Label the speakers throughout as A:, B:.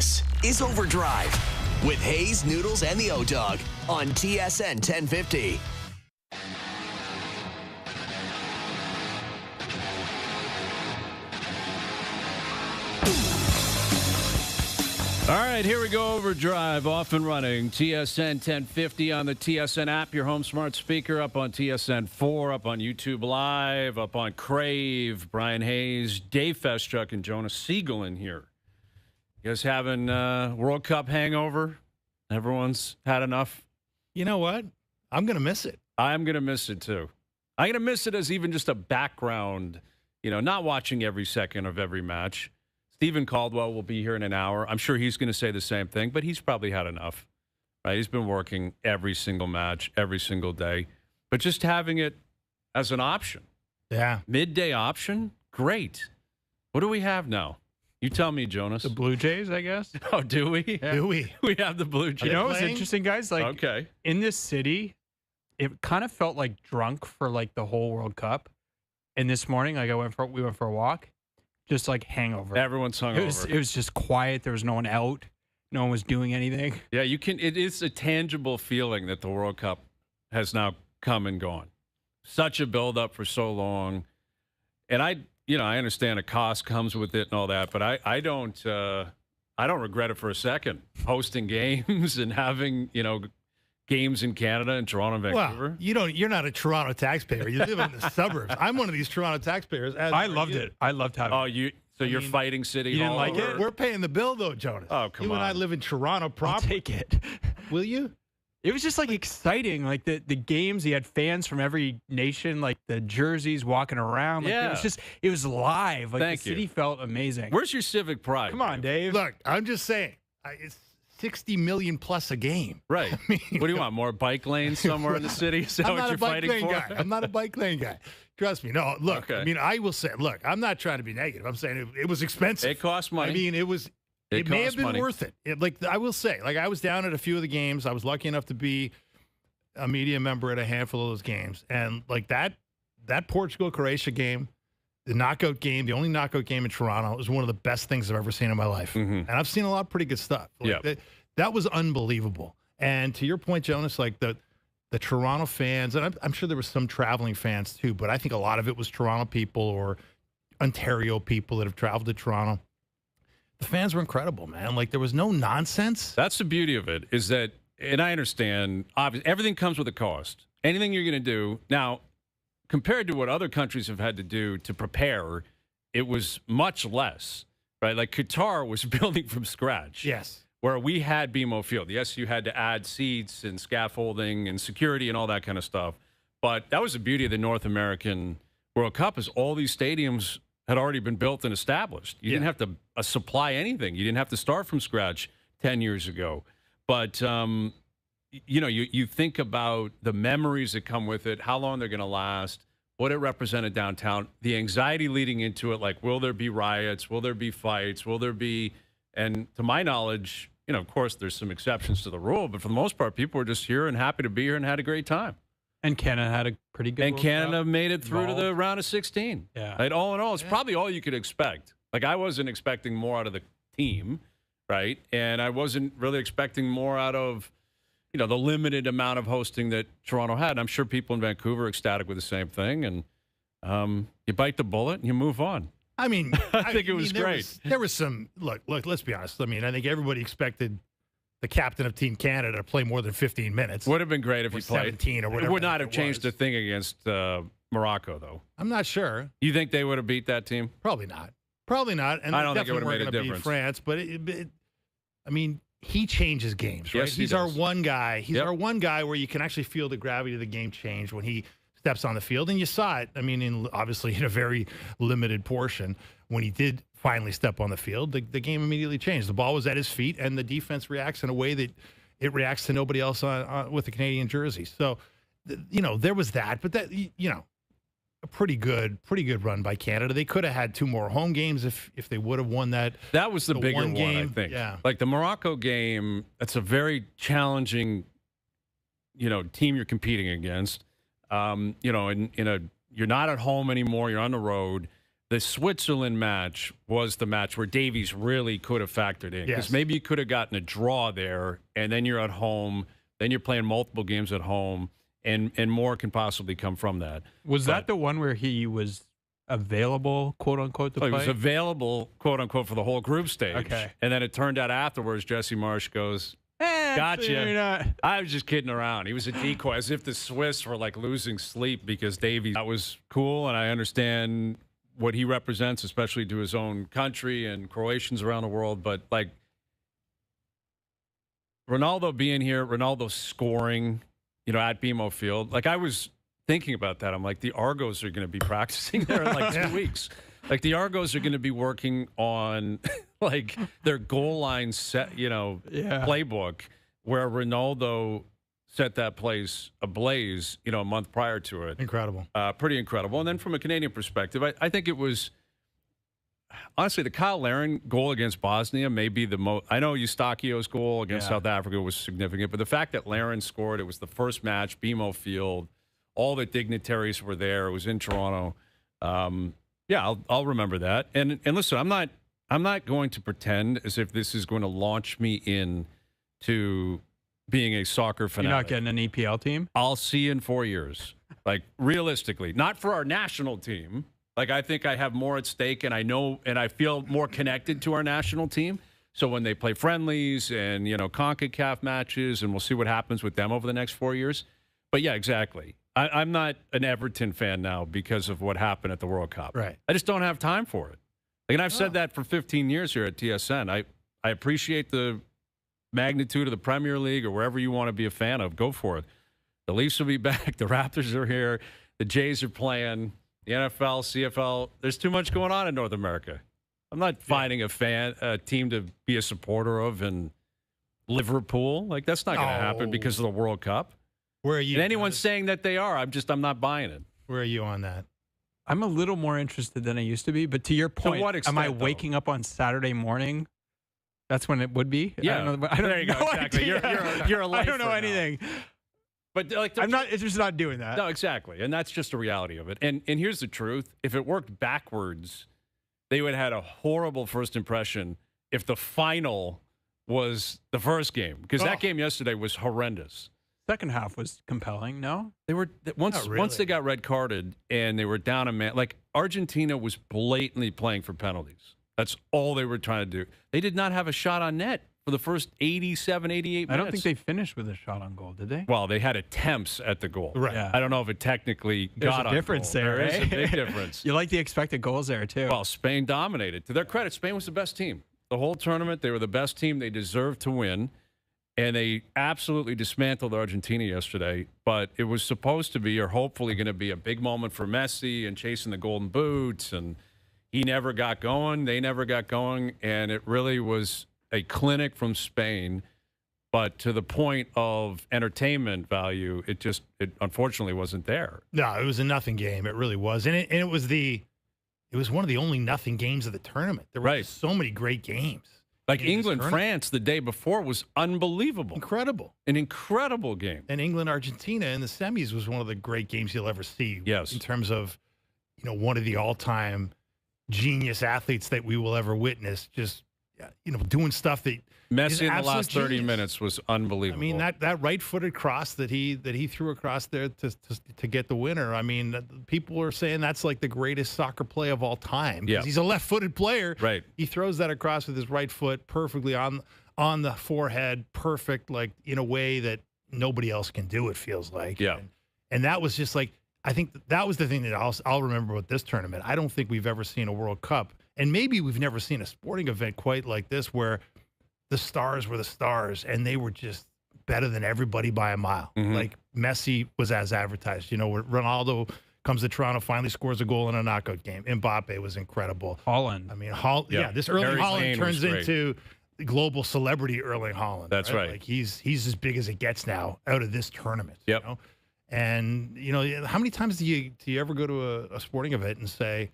A: This is OverDrive with Hayes, Noodles, and the O-Dog on TSN 1050.
B: All right, here we go. OverDrive off and running. TSN 1050 on the TSN app, your home smart speaker, up on TSN 4, up on YouTube Live, up on Crave. Brian Hayes, Dave Feschuk, and Jonas Siegel in here. You guys having World Cup hangover? Everyone's had enough?
C: You know what? I'm going to miss it.
B: I'm going to miss it, too. I'm going to miss it as even just a background, not watching every second of every match. Stephen Caldwell will be here in an hour. I'm sure he's going to say the same thing, but he's probably had enough, right? He's been working every single match, every single day. But just having it as an option.
C: Yeah.
B: Midday option, great. What do we have now? You tell me, Jonas.
D: The Blue Jays, I guess.
B: Oh, do we?
C: Yeah. Do we?
B: We have the Blue Jays.
D: You know what's interesting, guys?
B: Okay.
D: In this city, it kind of felt like drunk for the whole World Cup. And this morning, we went for a walk. Just like hangover.
B: Everyone's hungover.
D: It was just quiet. There was no one out. No one was doing anything.
B: Yeah, it is a tangible feeling that the World Cup has now come and gone. Such a buildup for so long. And I understand a cost comes with it and all that, but I don't regret it for a second. Hosting games and having, games in Canada and Toronto and Vancouver.
C: Well, you're not a Toronto taxpayer. You live in the suburbs. I'm one of these Toronto taxpayers.
D: I loved it. I loved having it.
B: You're fighting City
D: you
B: Hall.
D: didn't like it?
C: We're paying the bill, though, Jonas.
B: Oh, come on.
C: You and I live in Toronto proper.
D: I'll take it.
C: Will you?
D: It was just exciting. The games, you had fans from every nation, the jerseys walking around.
B: Yeah.
D: It was live.
B: Thank
D: the city
B: you.
D: felt amazing.
B: Where's your civic pride?
D: Come on, Dave.
C: Look, I'm just saying. It's 60 million plus a game.
B: Right. What do you want? More bike lanes somewhere in the city? Is that what you're fighting for?
C: I'm not a bike lane guy. Trust me. No, look,
B: Okay.
C: I will say, look, I'm not trying to be negative. I'm saying it was expensive.
B: It cost money.
C: It may have
B: cost
C: been
B: money.
C: worth it. I will say, I was down at a few of the games. I was lucky enough to be a media member at a handful of those games. And that Portugal-Croatia game, the knockout game, the only knockout game in Toronto, was one of the best things I've ever seen in my life.
B: Mm-hmm.
C: And I've seen a lot of pretty good stuff.
B: Yeah.
C: That was unbelievable. And to your point, Jonas, the Toronto fans, and I'm sure there were some traveling fans too, but I think a lot of it was Toronto people or Ontario people that have traveled to Toronto. The fans were incredible, man. There was no nonsense.
B: That's the beauty of it, is that, and I understand, obviously, everything comes with a cost. Anything you're going to do. Now, compared to what other countries have had to do to prepare, it was much less, right? Qatar was building from scratch.
C: Yes.
B: Where we had BMO Field. Yes, you had to add seats and scaffolding and security and all that kind of stuff. But that was the beauty of the North American World Cup, is all these stadiums had already been built and established. You didn't have to supply anything. You didn't have to start from scratch 10 years ago. But, you think about the memories that come with it, how long they're going to last, what it represented downtown, the anxiety leading into it, will there be riots? Will there be fights? Will there be... And to my knowledge... of course, there's some exceptions to the rule, but for the most part, people were just here and happy to be here and had a great time.
D: And Canada had a pretty good
B: And
D: World
B: Canada
D: Cup
B: made it through
D: involved.
B: to the round of 16.
D: Yeah.
B: Right? All in all, it's probably all you could expect. I wasn't expecting more out of the team, right? And I wasn't really expecting more out of, the limited amount of hosting that Toronto had. And I'm sure people in Vancouver are ecstatic with the same thing. And you bite the bullet and you move on.
C: I
B: think it was great.
C: There was some look. Let's be honest. I think everybody expected the captain of Team Canada to play more than 15 minutes.
B: Would have been great if he played
C: 17 or whatever.
B: It would not have changed a thing against Morocco, though.
C: I'm not sure.
B: You think they would have beat that team?
C: Probably not. And
B: I don't think it would have made a
C: definitely weren't gonna
B: difference.
C: beat France, but he changes games, right?
B: Yes, he
C: He's our
B: does.
C: one guy. He's our one guy where you can actually feel the gravity of the game change when he steps on the field, and you saw it. Obviously in a very limited portion. When he did finally step on the field, the game immediately changed. The ball was at his feet, and the defense reacts in a way that it reacts to nobody else with the Canadian jersey. So, there was that, but that, a pretty good run by Canada. They could have had two more home games if they would have won that.
B: That was the bigger one,
C: game.
B: I think.
C: Yeah.
B: The Morocco game, that's a very challenging, team you're competing against. You're not at home anymore. You're on the road. the Switzerland match was the match where Davies really could have factored in. Because maybe you could have gotten a draw there, and then you're at home, then you're playing multiple games at home, and more can possibly come from that.
D: Was that the one where he was available, quote unquote, to play?
B: He was available, quote unquote, for the whole group stage.
D: Okay.
B: And then it turned out afterwards, Jesse Marsh goes, gotcha. I was just kidding around. He was a decoy, as if the Swiss were like losing sleep because Davies. That was cool, and I understand what he represents, especially to his own country and Croatians around the world. But like Ronaldo being here, Ronaldo scoring, at BMO Field. Like I was thinking about that. I'm like, the Argos are going to be practicing there in like 2 weeks. Like the Argos are going to be working on like their goal line set, playbook where Ronaldo set that place ablaze, a month prior to it.
C: Incredible.
B: Pretty incredible. And then from a Canadian perspective, I think it was honestly the Kyle Larin goal against Bosnia may be the most. I know Eustachio's goal against South Africa was significant, but the fact that Larin scored, it was the first match, BMO Field, all the dignitaries were there. It was in Toronto. I'll remember that. And listen, I'm not going to pretend as if this is going to launch me in to being a soccer fanatic.
D: You're not getting an EPL team?
B: I'll see you in 4 years. Like realistically, not for our national team. Like I think I have more at stake, and I know and I feel more connected to our national team. So when they play friendlies and CONCACAF matches, and we'll see what happens with them over the next 4 years. But yeah, exactly. I'm not an Everton fan now because of what happened at the World Cup.
C: Right.
B: I just don't have time for it. And I've said that for 15 years here at TSN. I appreciate the magnitude of the Premier League or wherever you want to be a fan of. Go for it. The Leafs will be back. The Raptors are here. The Jays are playing. The NFL, CFL. There's too much going on in North America. I'm not finding a team to be a supporter of in Liverpool. Like that's not going to happen because of the World Cup.
C: Where are you?
B: And anyone's saying that they are, I'm not buying it.
C: Where are you on that?
D: I'm a little more interested than I used to be, but to your point,
B: what extent,
D: am I waking up on Saturday morning? That's when it would be.
B: Yeah,
D: I don't
B: there you go.
D: No
B: exactly. You're a lifer
D: I don't know anything.
B: Now. But like,
D: I'm not. It's just not doing that.
B: No, exactly, and that's just the reality of it. And here's the truth: if it worked backwards, they would have had a horrible first impression if the final was the first game, because that game yesterday was horrendous.
D: Second half was compelling. No,
B: they were once they got red carded and they were down a man. Like Argentina was blatantly playing for penalties. That's all they were trying to do. They did not have a shot on net for the first 87, 88 minutes.
D: I don't think they finished with a shot on goal, did they?
B: Well, they had attempts at the goal.
C: Right.
D: Yeah.
B: I don't know if it technically got
D: a difference
B: goal.
D: there.
B: There is
D: eh?
B: a big difference.
D: You like the expected goals there too.
B: Well, Spain dominated. To their credit, Spain was the best team. The whole tournament, they were the best team. They deserved to win. And they absolutely dismantled Argentina yesterday. But it was supposed to be, or hopefully going to be, a big moment for Messi and chasing the golden boots. And he never got going. They never got going. And it really was a clinic from Spain. But to the point of entertainment value, it unfortunately wasn't there.
C: No, it was a nothing game. It really was. And it was one of the only nothing games of the tournament. There were so many great games.
B: Like England, France the day before was unbelievable.
C: Incredible.
B: An incredible game.
C: And England, Argentina in the semis was one of the great games you'll ever see.
B: Yes.
C: In terms of, one of the all-time genius athletes that we will ever witness, just, doing stuff that
B: Messi in the last 30
C: genius.
B: Minutes was unbelievable.
C: I mean, that right-footed cross that he threw across there to get the winner. I mean, people are saying that's like the greatest soccer play of all time.
B: Yeah.
C: He's a left-footed player.
B: Right.
C: He throws that across with his right foot perfectly on the forehead, perfect, like in a way that nobody else can do, it feels like.
B: Yeah.
C: And that was just like, I think that was the thing that I'll remember with this tournament. I don't think we've ever seen a World Cup, and maybe we've never seen a sporting event quite like this, where the stars were the stars, and they were just better than everybody by a mile.
B: Mm-hmm.
C: Like Messi was as advertised. Where Ronaldo comes to Toronto, finally scores a goal in a knockout game. Mbappe was incredible.
D: Holland.
C: I mean, this Erling
B: Harry
C: Haaland
B: Kane
C: turns
B: was great.
C: into the global celebrity Erling Haaland.
B: That's right.
C: Like he's as big as it gets now out of this tournament.
B: Yep.
C: And how many times do you ever go to a sporting event and say,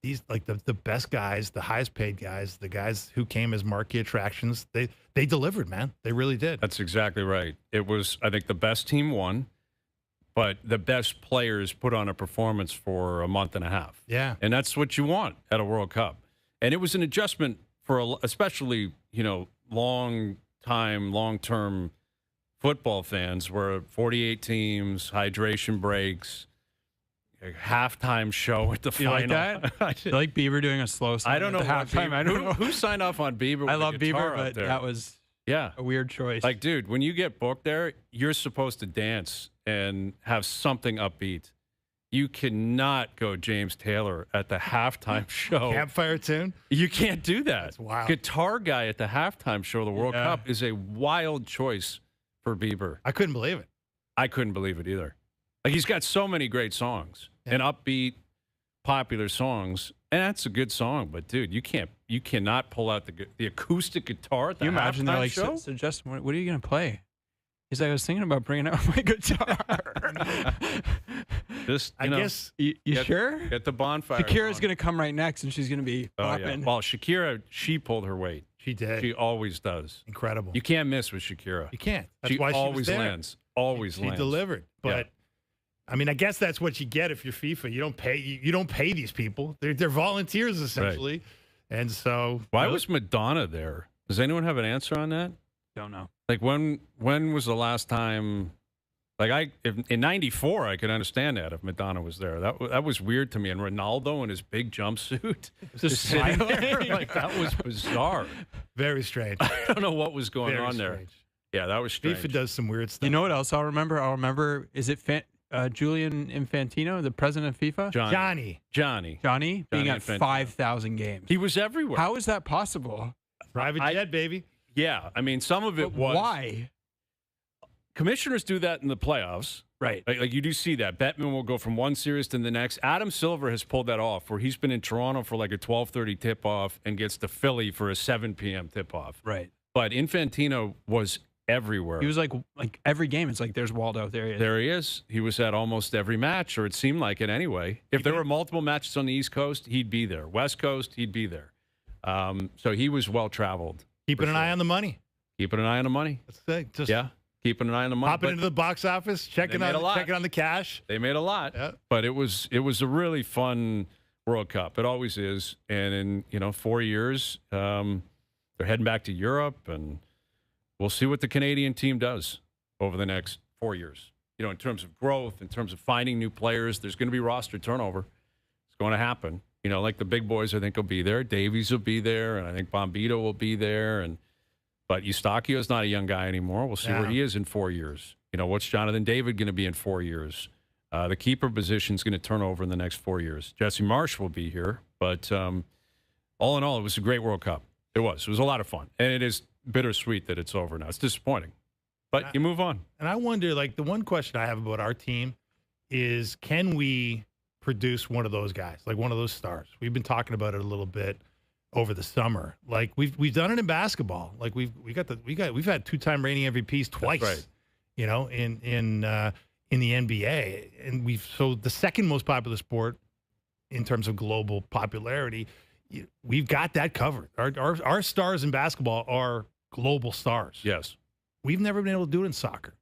C: these like the best guys, the highest paid guys, the guys who came as marquee attractions, they delivered, man. They really did.
B: That's exactly right. It was, I think, the best team won. but the best players put on a performance for a month and a half.
C: Yeah.
B: And that's what you want at a World Cup. And it was an adjustment for especially, long-term football fans where 48 teams, hydration breaks, a halftime show at the
D: You
B: final.
D: like that? You like Bieber doing a slow song
B: I don't know
D: at the halftime. I don't know.
B: who signed off on Bieber.
D: I
B: with
D: love
B: the guitar
D: Bieber,
B: up
D: but
B: there?
D: that was
B: Yeah.
D: a weird choice.
B: Like, dude, when you get booked there, you're supposed to dance and have something upbeat. You cannot go James Taylor at the halftime show.
C: Campfire tune.
B: You can't do that.
C: That's wild.
B: Guitar guy at the halftime show of the World
D: Yeah.
B: Cup is a wild choice for Bieber.
C: I couldn't believe it.
B: I couldn't believe it either. Like, he's got so many great songs and upbeat, popular songs, and that's a good song. But dude, you cannot pull out the acoustic guitar at the
D: Can you imagine they're
B: halftime
D: like,
B: show.
D: so Justin, what are you going to play? He's like, I was thinking about bringing out my guitar.
B: Just,
D: I guess, you
B: get,
D: sure?
B: Get the bonfire.
D: Shakira's going to come right next, and she's going to be
B: Oh, yeah.
D: popping.
B: Well, Shakira, she pulled her weight.
C: She did.
B: She always does.
C: Incredible.
B: You can't miss with Shakira.
C: You can't. That's
B: She
C: why
B: always
C: she was there.
B: lands. Always
C: She
B: lands.
C: delivered. But
B: Yeah.
C: I mean, I guess that's what you get if you're FIFA. You don't pay. You don't pay these people. They're volunteers essentially, and so
B: Why was Madonna there? Does anyone have an answer on that?
D: Don't know.
B: Like, when was the last time? Like, in '94, I could understand that if Madonna was there. That was weird to me. And Ronaldo in his big jumpsuit,
D: Just
B: sitting there,
D: smiling.
B: like, that was bizarre.
C: very strange.
B: I don't know what was going
C: Very
B: on there.
C: strange.
B: Yeah, that was strange.
C: FIFA does some weird stuff.
D: You know what else I'll remember? I'll remember, is it Julian Infantino, the president of FIFA?
C: Johnny,
D: Johnny being at
B: Infantino.
D: 5,000 games.
B: He was everywhere.
D: How is that possible?
C: private jet, baby.
B: Yeah, I mean, some of it
D: But
B: was.
D: why?
B: Commissioners do that in the playoffs.
D: Right.
B: Like you do see that. Bettman will go from one series to the next. Adam Silver has pulled that off where he's been in Toronto for like a 12:30 tip-off and gets to Philly for a 7 p.m. tip-off.
D: Right.
B: But Infantino was everywhere.
D: He was like every game, it's like, there's Waldo. There he is.
B: There he is. He was at almost every match, or it seemed like it anyway. If there were multiple matches on the East Coast, he'd be there. West Coast, he'd be there. So he was well-traveled.
C: Keeping an eye on the money.
B: Keeping an eye on the money.
C: That's the thing. Just
B: Yeah, keeping an eye on the money.
C: popping
B: But
C: into the box office, checking
B: made a lot.
C: on the cash.
B: they made a lot.
C: Yeah.
B: But it was a really fun World Cup. It always is. And in 4 years, they're heading back to Europe, and we'll see what the Canadian team does over the next 4 years. In terms of growth, in terms of finding new players, there's going to be roster turnover. It's going to happen. Like the big boys, I think will be there. Davies will be there, and I think Bombito will be there. But Eustachio's not a young guy anymore. We'll see where he is in 4 years. What's Jonathan David going to be in 4 years? The keeper position is going to turn over in the next 4 years. Jesse Marsh will be here. But all in all, it was a great World Cup. It was. It was a lot of fun. And it is bittersweet that it's over now. It's disappointing. But you move on.
C: And I wonder, like, the one question I have about our team is, can we produce one of those guys, like one of those stars? We've been talking about it a little bit over the summer. Like we've done it in basketball. Like we've had 2-time reigning MVPs twice.
B: That's right.
C: In the NBA, and so the second most popular sport in terms of global popularity. We've got that covered. Our stars in basketball are global stars.
B: Yes.
C: We've never been able to do it in soccer.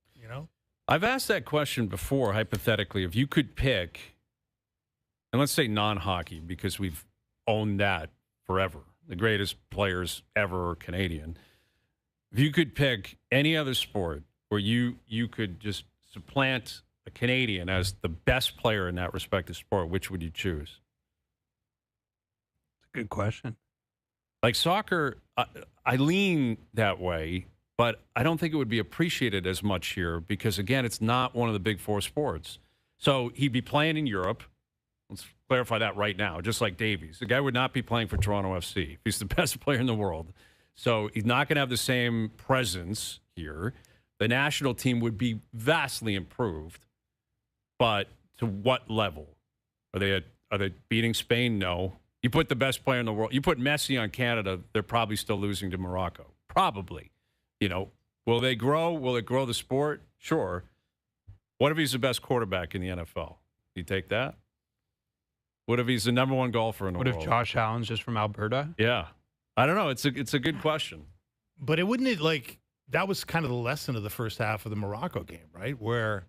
B: I've asked that question before, hypothetically. If you could pick, and let's say non-hockey, because we've owned that forever, the greatest players ever are Canadian. If you could pick any other sport where you could just supplant a Canadian as the best player in that respective sport, which would you choose?
D: Good question.
B: Like soccer, I lean that way, but I don't think it would be appreciated as much here because, again, it's not one of the big four sports. So he'd be playing in Europe. Let's clarify that right now, just like Davies. The guy would not be playing for Toronto FC. He's the best player in the world. So he's not going to have the same presence here. The national team would be vastly improved, but to what level? Are they beating Spain? No. You put the best player in the world. You put Messi on Canada, they're probably still losing to Morocco. Probably. Will they grow? Will it grow the sport? Sure. What if he's the best quarterback in the NFL? You take that? What if he's the number one golfer in the world?
D: What if Josh Allen's just from Alberta?
B: Yeah. I don't know. It's a good question.
C: But that was kind of the lesson of the first half of the Morocco game, right? Where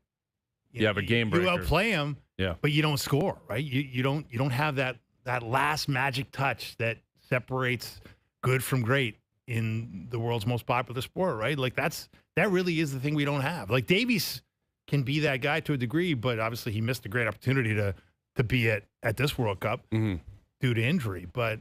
B: You have a game breaker.
C: You outplay him,
B: Yeah.
C: but you don't score, right? You don't have that last magic touch that separates good from great in the world's most popular sport, right? Like that really is the thing we don't have. Like Davies can be that guy to a degree, but obviously he missed a great opportunity to be at this World Cup due to injury. But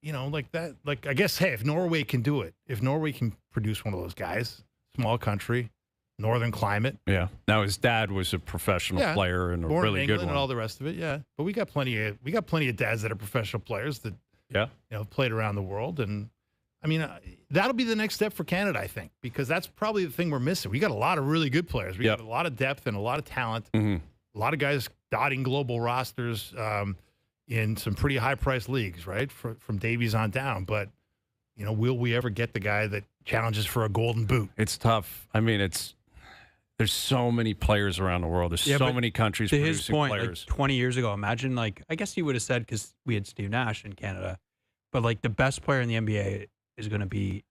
C: like that, like I guess, hey, if Norway can do it, if Norway can produce one of those guys, small country, northern climate.
B: Yeah. Now his dad was a professional player and a
C: born
B: really
C: in
B: good
C: England
B: one.
C: and all the rest of it. Yeah, but we got plenty of dads that are professional players that played around the world. And I mean, that'll be the next step for Canada, I think, because that's probably the thing we're missing. We got a lot of really good players. We got a lot of depth and a lot of talent. A lot of guys dotting global rosters in some pretty high-priced leagues, right? From Davies on down. But, will we ever get the guy that challenges for a golden boot?
B: It's tough. I mean, there's so many players around the world. There's so many countries
D: to
B: producing
D: his point,
B: players.
D: Like 20 years ago, imagine, like, I guess he would have said, because we had Steve Nash in Canada, but like the best player in the NBA is going to be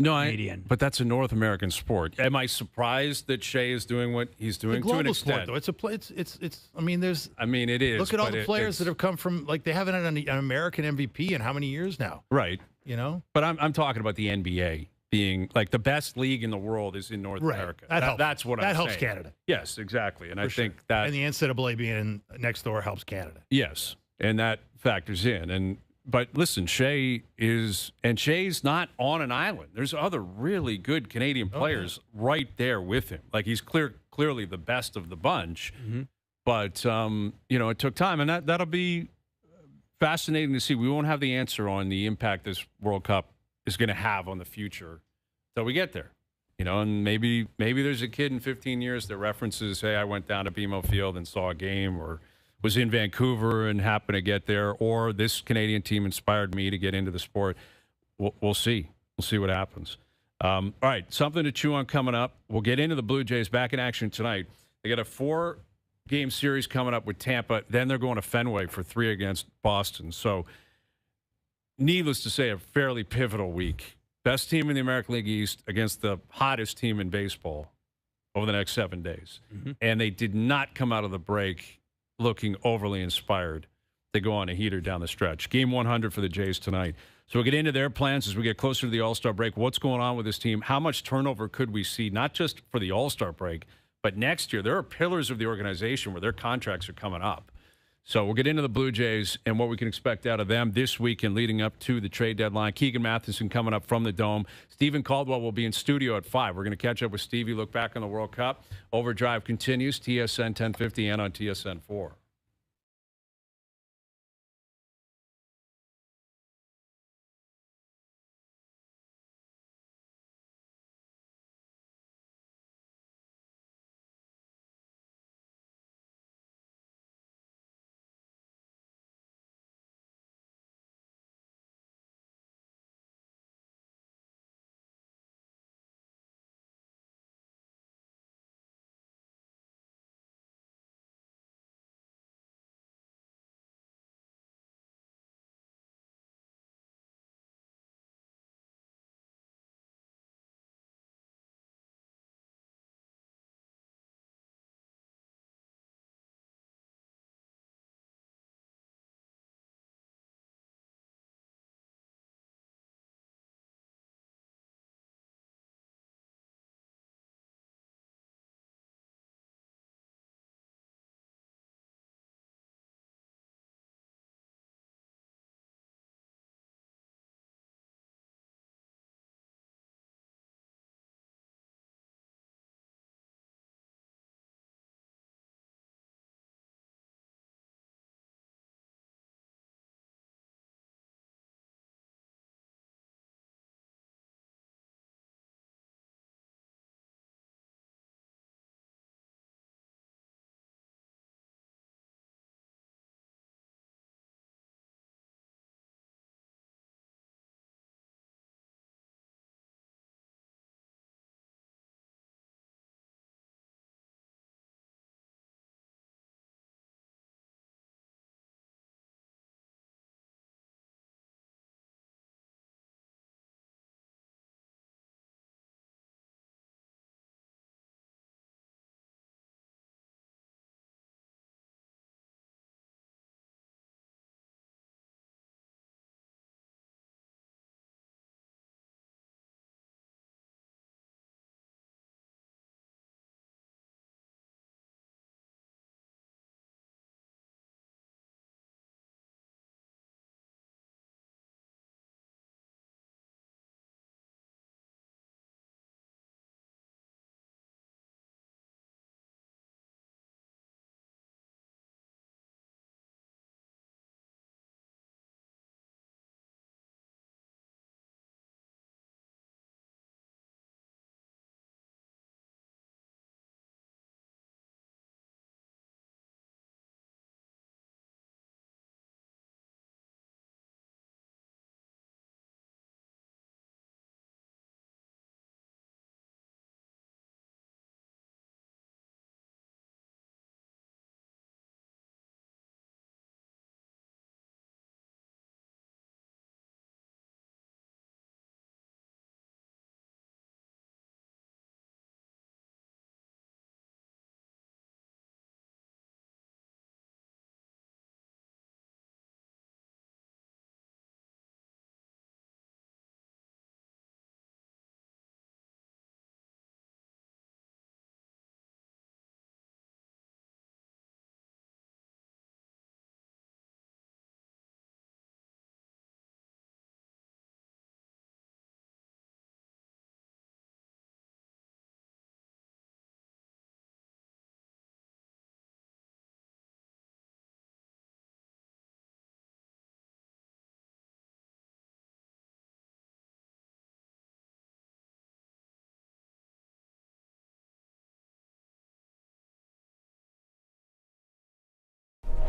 D: Canadian.
B: But that's a North American sport. Am I surprised that Shea is doing what he's doing
C: It's a
B: to an
C: global
B: extent?
C: sport, though. It's. I mean, there's.
B: I mean, it is.
C: Look at all
B: but
C: the players that have come from. Like they haven't had an American MVP in how many years now?
B: Right.
C: But
B: I'm talking about the NBA being like the best league in the world is in North America.
C: That helps.
B: That's what I'm saying.
C: That helps Canada.
B: Yes, exactly. And I think
C: Sure.
B: that
C: and the NCAA being next door helps Canada.
B: yes, and that factors in. But listen, Shea's not on an island. There's other really good Canadian players right there with him. Like he's clearly the best of the bunch. But it took time, and that'll be fascinating to see. We won't have the answer on the impact this World Cup is going to have on the future till we get there. And maybe there's a kid in 15 years that references, hey, I went down to BMO Field and saw a game, or was in Vancouver and happened to get there, or this Canadian team inspired me to get into the sport. We'll see. We'll see what happens. All right, something to chew on coming up. We'll get into the Blue Jays back in action tonight. They got a 4-game series coming up with Tampa. Then they're going to Fenway for 3 against Boston. So needless to say, a fairly pivotal week. Best team in the American League East against the hottest team in baseball over the next 7 days. And they did not come out of the break looking overly inspired. They go on a heater down the stretch. Game 100 for the Jays tonight. So we'll get into their plans as we get closer to the All-Star break. What's going on with this team? How much turnover could we see, not just for the All-Star break, but next year? There are pillars of the organization where their contracts are coming up. So we'll get into the Blue Jays and what we can expect out of them this week and leading up to the trade deadline. Keegan Matheson coming up from the Dome. Stephen Caldwell will be in studio at 5. We're going to catch up with Stevie, look back on the World Cup. Overdrive continues, TSN 1050 and on TSN 4.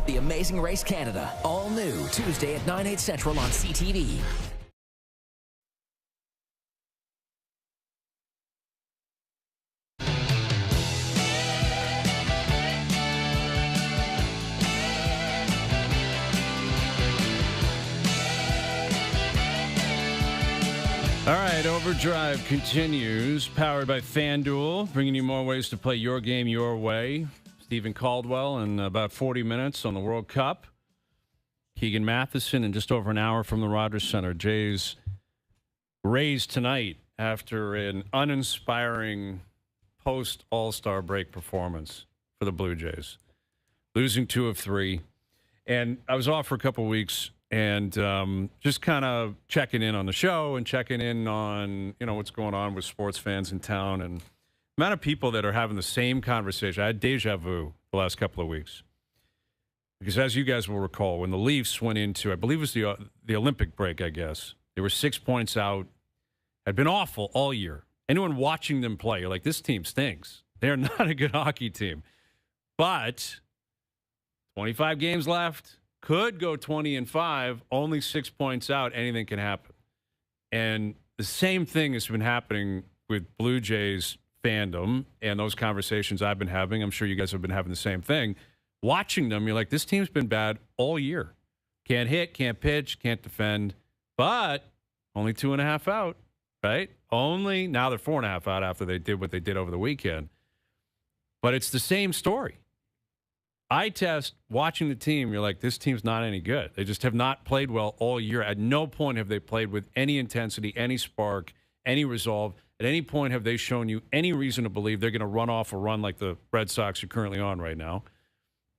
E: The Amazing Race Canada. All new Tuesday at 9, 8 Central on CTV.
B: All right, OverDrive continues, powered by FanDuel, bringing you more ways to play your game your way. Stephen Caldwell in about 40 minutes on the World Cup. Keegan Matheson in just over an hour from the Rogers Center. Jays raised tonight after an uninspiring post-All-Star break performance for the Blue Jays. Losing 2 of 3. And I was off for a couple of weeks. And just kind of checking in on the show and checking in on, what's going on with sports fans in town. And the amount of people that are having the same conversation. I had deja vu the last couple of weeks. Because as you guys will recall, when the Leafs went into, I believe it was the Olympic break, I guess, they were 6 points out, had been awful all year. Anyone watching them play, you're like, this team stinks. They're not a good hockey team. But 25 games left. Could go 20-5, only 6 points out. Anything can happen. And the same thing has been happening with Blue Jays fandom and those conversations I've been having. I'm sure you guys have been having the same thing. Watching them, you're like, this team's been bad all year. Can't hit, can't pitch, can't defend. But only 2.5 out, right? Only now they're 4.5 out after they did what they did over the weekend. But it's the same story. Eye test, watching the team, you're like, this team's not any good. They just have not played well all year. At no point have they played with any intensity, any spark, any resolve. At any point have they shown you any reason to believe they're going to run off a run like the Red Sox are currently on right now.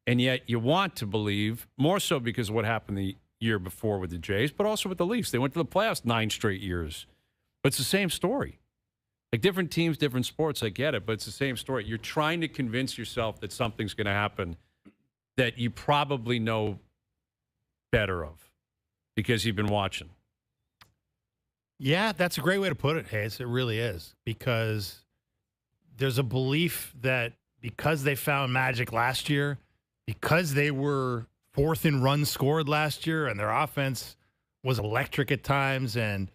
B: And yet you want to believe, more so because of what happened the year before with the Jays, but also with the Leafs. They went to the playoffs 9 straight years. But it's the same story. Like different teams, different sports, I get it, but it's the same story. You're trying to convince yourself that something's going to happen that you probably know better of because you've been watching.
C: Yeah, that's a great way to put it, Hayes. It really is. Because there's a belief that because they found magic last year, because they were 4th in runs scored last year and their offense was electric at times and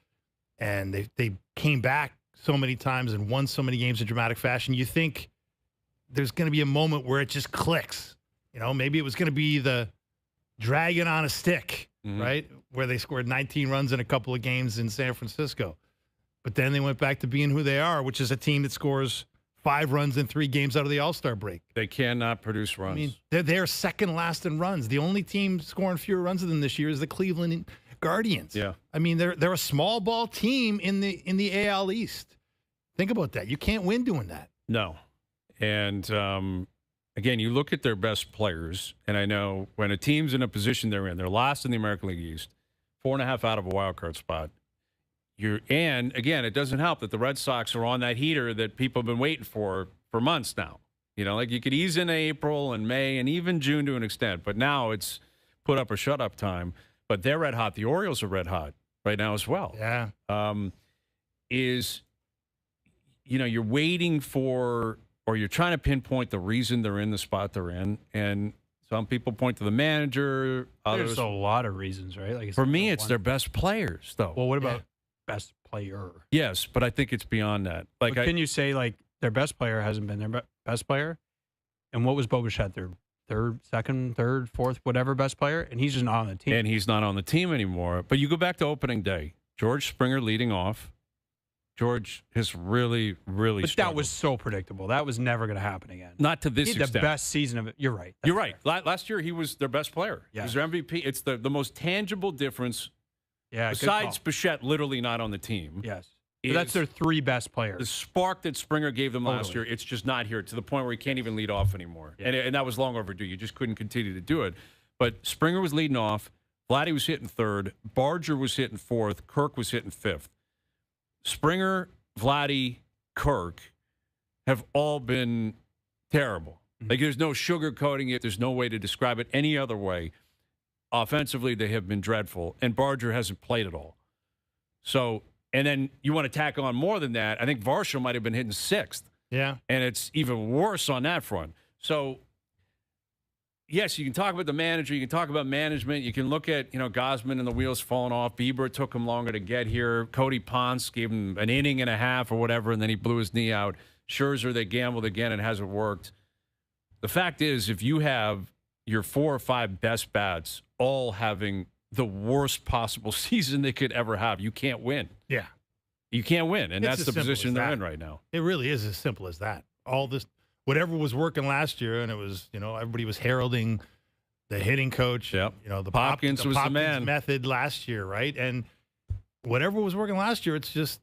C: they came back so many times and won so many games in dramatic fashion, you think there's going to be a moment where it just clicks. Maybe it was going to be the dragon on a stick, right? Where they scored 19 runs in a couple of games in San Francisco. But then they went back to being who they are, which is a team that scores 5 runs in 3 games out of the All-Star break.
B: They cannot produce runs.
C: I mean, they're second last in runs. The only team scoring fewer runs than them this year is the Cleveland Guardians.
B: Yeah.
C: I mean, they're a small ball team in the AL East. Think about that. You can't win doing that.
B: No. And again, you look at their best players, and I know when a team's in a position they're last in the American League East, 4.5 out of a wild card spot. And again, it doesn't help that the Red Sox are on that heater that people have been waiting for months now. Like you could ease in April and May and even June to an extent, but now it's put up or shut up time. But they're red hot. The Orioles are red hot right now as well.
C: Yeah.
B: You're waiting for, or you're trying to pinpoint the reason they're in the spot they're in. And some people point to the manager.
D: There's a lot of reasons, right? Like
B: for me, it's their best players, though.
D: Well, what about best player?
B: Yes, but I think it's beyond that.
D: Like, can you say, like, their best player hasn't been their best player? And what was Bo Bichette, their second, third, fourth, whatever best player? And he's just not on the team.
B: And he's not on the team anymore. But you go back to opening day. George Springer leading off. George has really, really struggled.
D: That was so predictable. That was never going to happen again.
B: Not to this
D: extent.
B: extent.
D: The best season of it. You're right.
B: You're right. Last year, he was their best player.
D: Yeah.
B: He was their MVP. It's the most tangible difference.
D: Yeah.
B: Besides Bichette literally not on the team.
D: Yes. So that's their 3 best players.
B: The spark that Springer gave them last year, it's just not here to the point where he can't even lead off anymore. Yeah. And that was long overdue. You just couldn't continue to do it. But Springer was leading off. Vladdy was hitting 3rd. Barger was hitting 4th. Kirk was hitting 5th. Springer, Vladdy, Kirk have all been terrible. Like, there's no sugarcoating it. There's no way to describe it any other way. Offensively, they have been dreadful, and Barger hasn't played at all. So, and then you want to tack on more than that. I think Varsho might have been hitting 6th.
C: Yeah.
B: And it's even worse on that front. So, yes, you can talk about the manager. You can talk about management. You can look at, Gosman and the wheels falling off. Bieber took him longer to get here. Cody Ponce gave him an inning and a half or whatever, and then he blew his knee out. Scherzer, they gambled again. It hasn't worked. The fact is, if you have your 4 or 5 best bats all having the worst possible season they could ever have, you can't win.
C: Yeah.
B: You can't win, and
C: It's
B: that's
C: as
B: the
C: simple
B: position
C: as
B: they're
C: that.
B: in right now.
C: It really is as simple as that. All this, whatever was working last year, and it was, everybody was heralding the hitting coach.
B: Yep.
C: The
B: Hopkins was the
C: Hopkins
B: man.
C: method last year, right? And whatever was working last year, it's just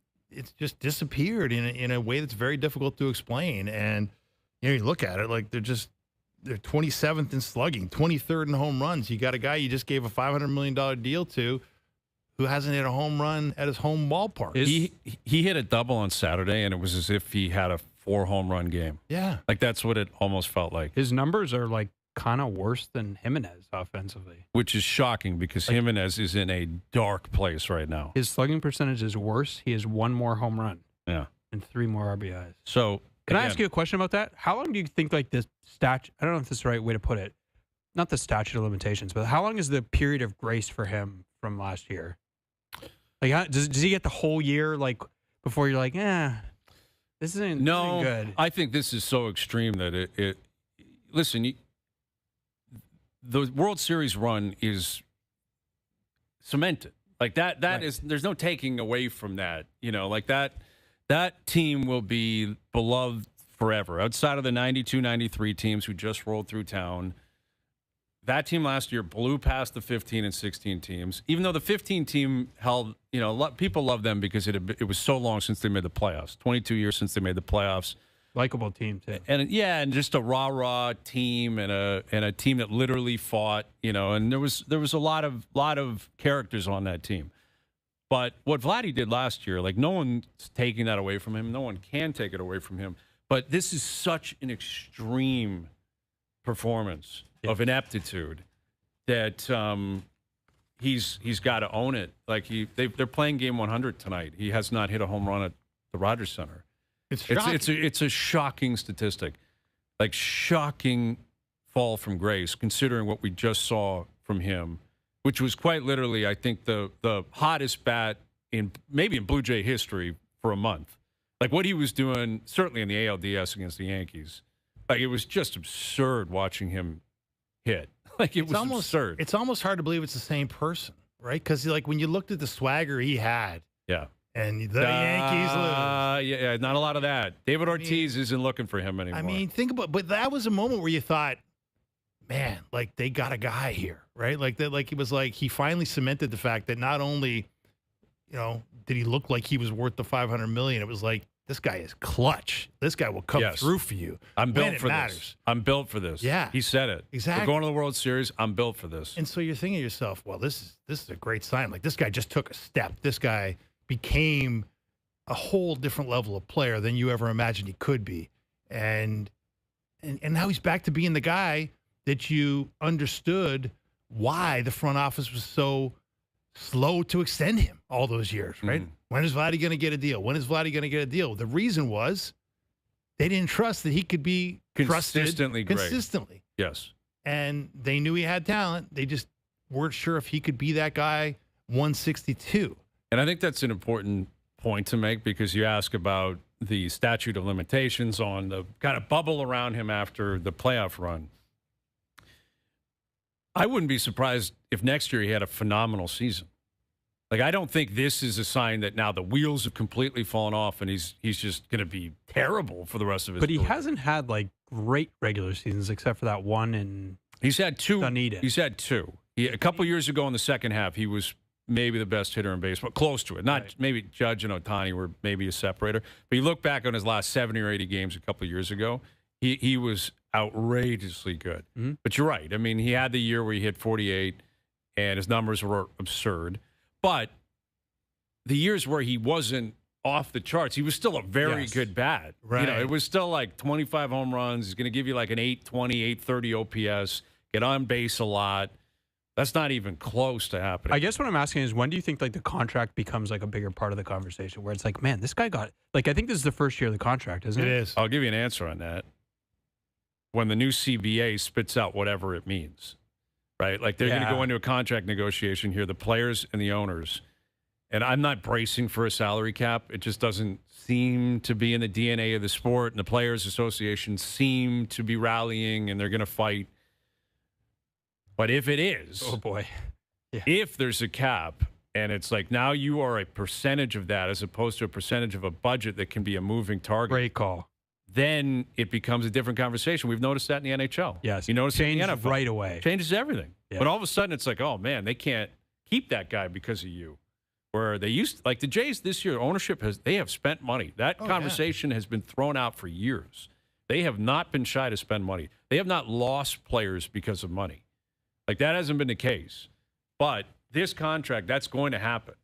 C: disappeared in a way that's very difficult to explain. And you look at it like they're 27th in slugging, 23rd in home runs. You got a guy you just gave a $500 million deal to, who hasn't hit a home run at his home ballpark.
B: He hit a double on Saturday, and it was as if he had a 4 home run game.
C: Yeah.
B: Like, that's what it almost felt like.
D: His numbers are like kind of worse than Jimenez offensively.
B: Which is shocking because Jimenez is in a dark place right now.
D: His slugging percentage is worse. He has 1 more home run
B: Yeah.
D: and 3 more RBIs.
B: So,
D: Can I ask you a question about that? How long do you think like this statute? I don't know if this is the right way to put it. Not the statute of limitations, but how long is the period of grace for him from last year? Like, does he get the whole year? Like before you're like, this isn't good.
B: I think this is so extreme that it listen. The World Series run is cemented. Like that. That
D: Right.
B: is. There's no taking away from that. Like that. That team will be beloved forever. Outside of the 92, 93 teams who just rolled through town, that team last year blew past the 15 and 16 teams. Even though the 15 team held, people love them because it was so long since they made the playoffs. 22 years since they made the playoffs.
D: Likeable team too.
B: And just a rah-rah team and a team that literally fought, and there was a lot of characters on that team. But what Vladdy did last year, like no one's taking that away from him. No one can take it away from him. But this is such an extreme performance of ineptitude that he's got to own it. Like they're playing game 100 tonight. He has not hit a home run at the Rogers Center.
C: It's shocking.
B: It's a shocking statistic, like shocking fall from grace, considering what we just saw from him, which was quite literally, I think, the hottest bat maybe in Blue Jay history for a month. Like what he was doing, certainly in the ALDS against the Yankees, like it was just absurd watching him hit. Like it was absurd.
C: It's almost hard to believe it's the same person, right? Because like when you looked at the swagger he had,
B: Yeah.
C: and the Yankees lose.
B: Yeah, not a lot of that. David Ortiz isn't looking for him anymore.
C: I mean, think about, but that was a moment where you thought, man, like they got a guy here, right? Like that, like it was like he finally cemented the fact that not only, did he look like he was worth the $500 million, it was like this guy is clutch. This guy will come through for you.
B: I'm
C: when
B: built
C: it
B: for
C: matters.
B: this. I'm built for this.
C: Yeah.
B: He said it.
C: Exactly.
B: We're going to the World Series. I'm built for this.
C: And so you're thinking to yourself, well, this is a great sign. Like this guy just took a step. This guy became a whole different level of player than you ever imagined he could be. And now he's back to being the guy that you understood why the front office was so slow to extend him all those years, right?
B: Mhm.
C: When is Vladdy going to get a deal? When is Vladdy going to get a deal? The reason was they didn't trust that he could be
B: Consistently
C: trusted
B: great.
C: consistently.
B: Yes.
C: And they knew he had talent. They just weren't sure if he could be that guy 162.
B: And I think that's an important point to make because you ask about the statute of limitations on the kind of bubble around him after the playoff run. I wouldn't be surprised if next year he had a phenomenal season. Like, I don't think this is a sign that now the wheels have completely fallen off and he's just going to be terrible for the rest of his
D: But he
B: career.
D: hasn't had like great regular seasons except for that one in
B: He's had two.
D: Dunedin.
B: He's had two. A couple years ago in the second half, he was maybe the best hitter in baseball, close to it. Not
D: Right.
B: maybe Judge and Ohtani were maybe a separator. But you look back on his last 70 or 80 games a couple of years ago, he was outrageously good.
D: Mm-hmm.
B: But you're right. I mean, he had the year where he hit 48, and his numbers were absurd. But the years where he wasn't off the charts, he was still a very
D: Yes.
B: good bat.
C: Right.
B: It was still like 25 home runs. He's going to give you like an 820, 830 OPS, get on base a lot. That's not even close to happening.
D: I guess what I'm asking is when do you think like the contract becomes like a bigger part of the conversation where it's like, man, this guy got like I think this is the first year of the contract, isn't it?
C: It is.
B: I'll give you an answer on that. when the new CBA spits out whatever it means, right? Like they're going to go into a contract negotiation here, the players and the owners. And I'm not bracing for a salary cap. It just doesn't seem to be in the DNA of the sport. And the Players Association seem to be rallying, and they're going to fight. But if it is,
D: oh boy,
B: if there's a cap, and it's like now you are a percentage of that as opposed to a percentage of a budget that can be a moving target.
D: Great call.
B: Then it becomes a different conversation. We've noticed that in the NHL.
D: Yes.
B: You notice it in the
D: Changes
B: NFL.
D: right away.
B: Changes everything.
D: Yeah.
B: But all of a sudden it's like, oh, man, they can't keep that guy because of you. Where they used, like the Jays this year, ownership they have spent money. That conversation has been thrown out for years. They have not been shy to spend money. They have not lost players because of money. Like that hasn't been the case. But this contract, that's going to happen.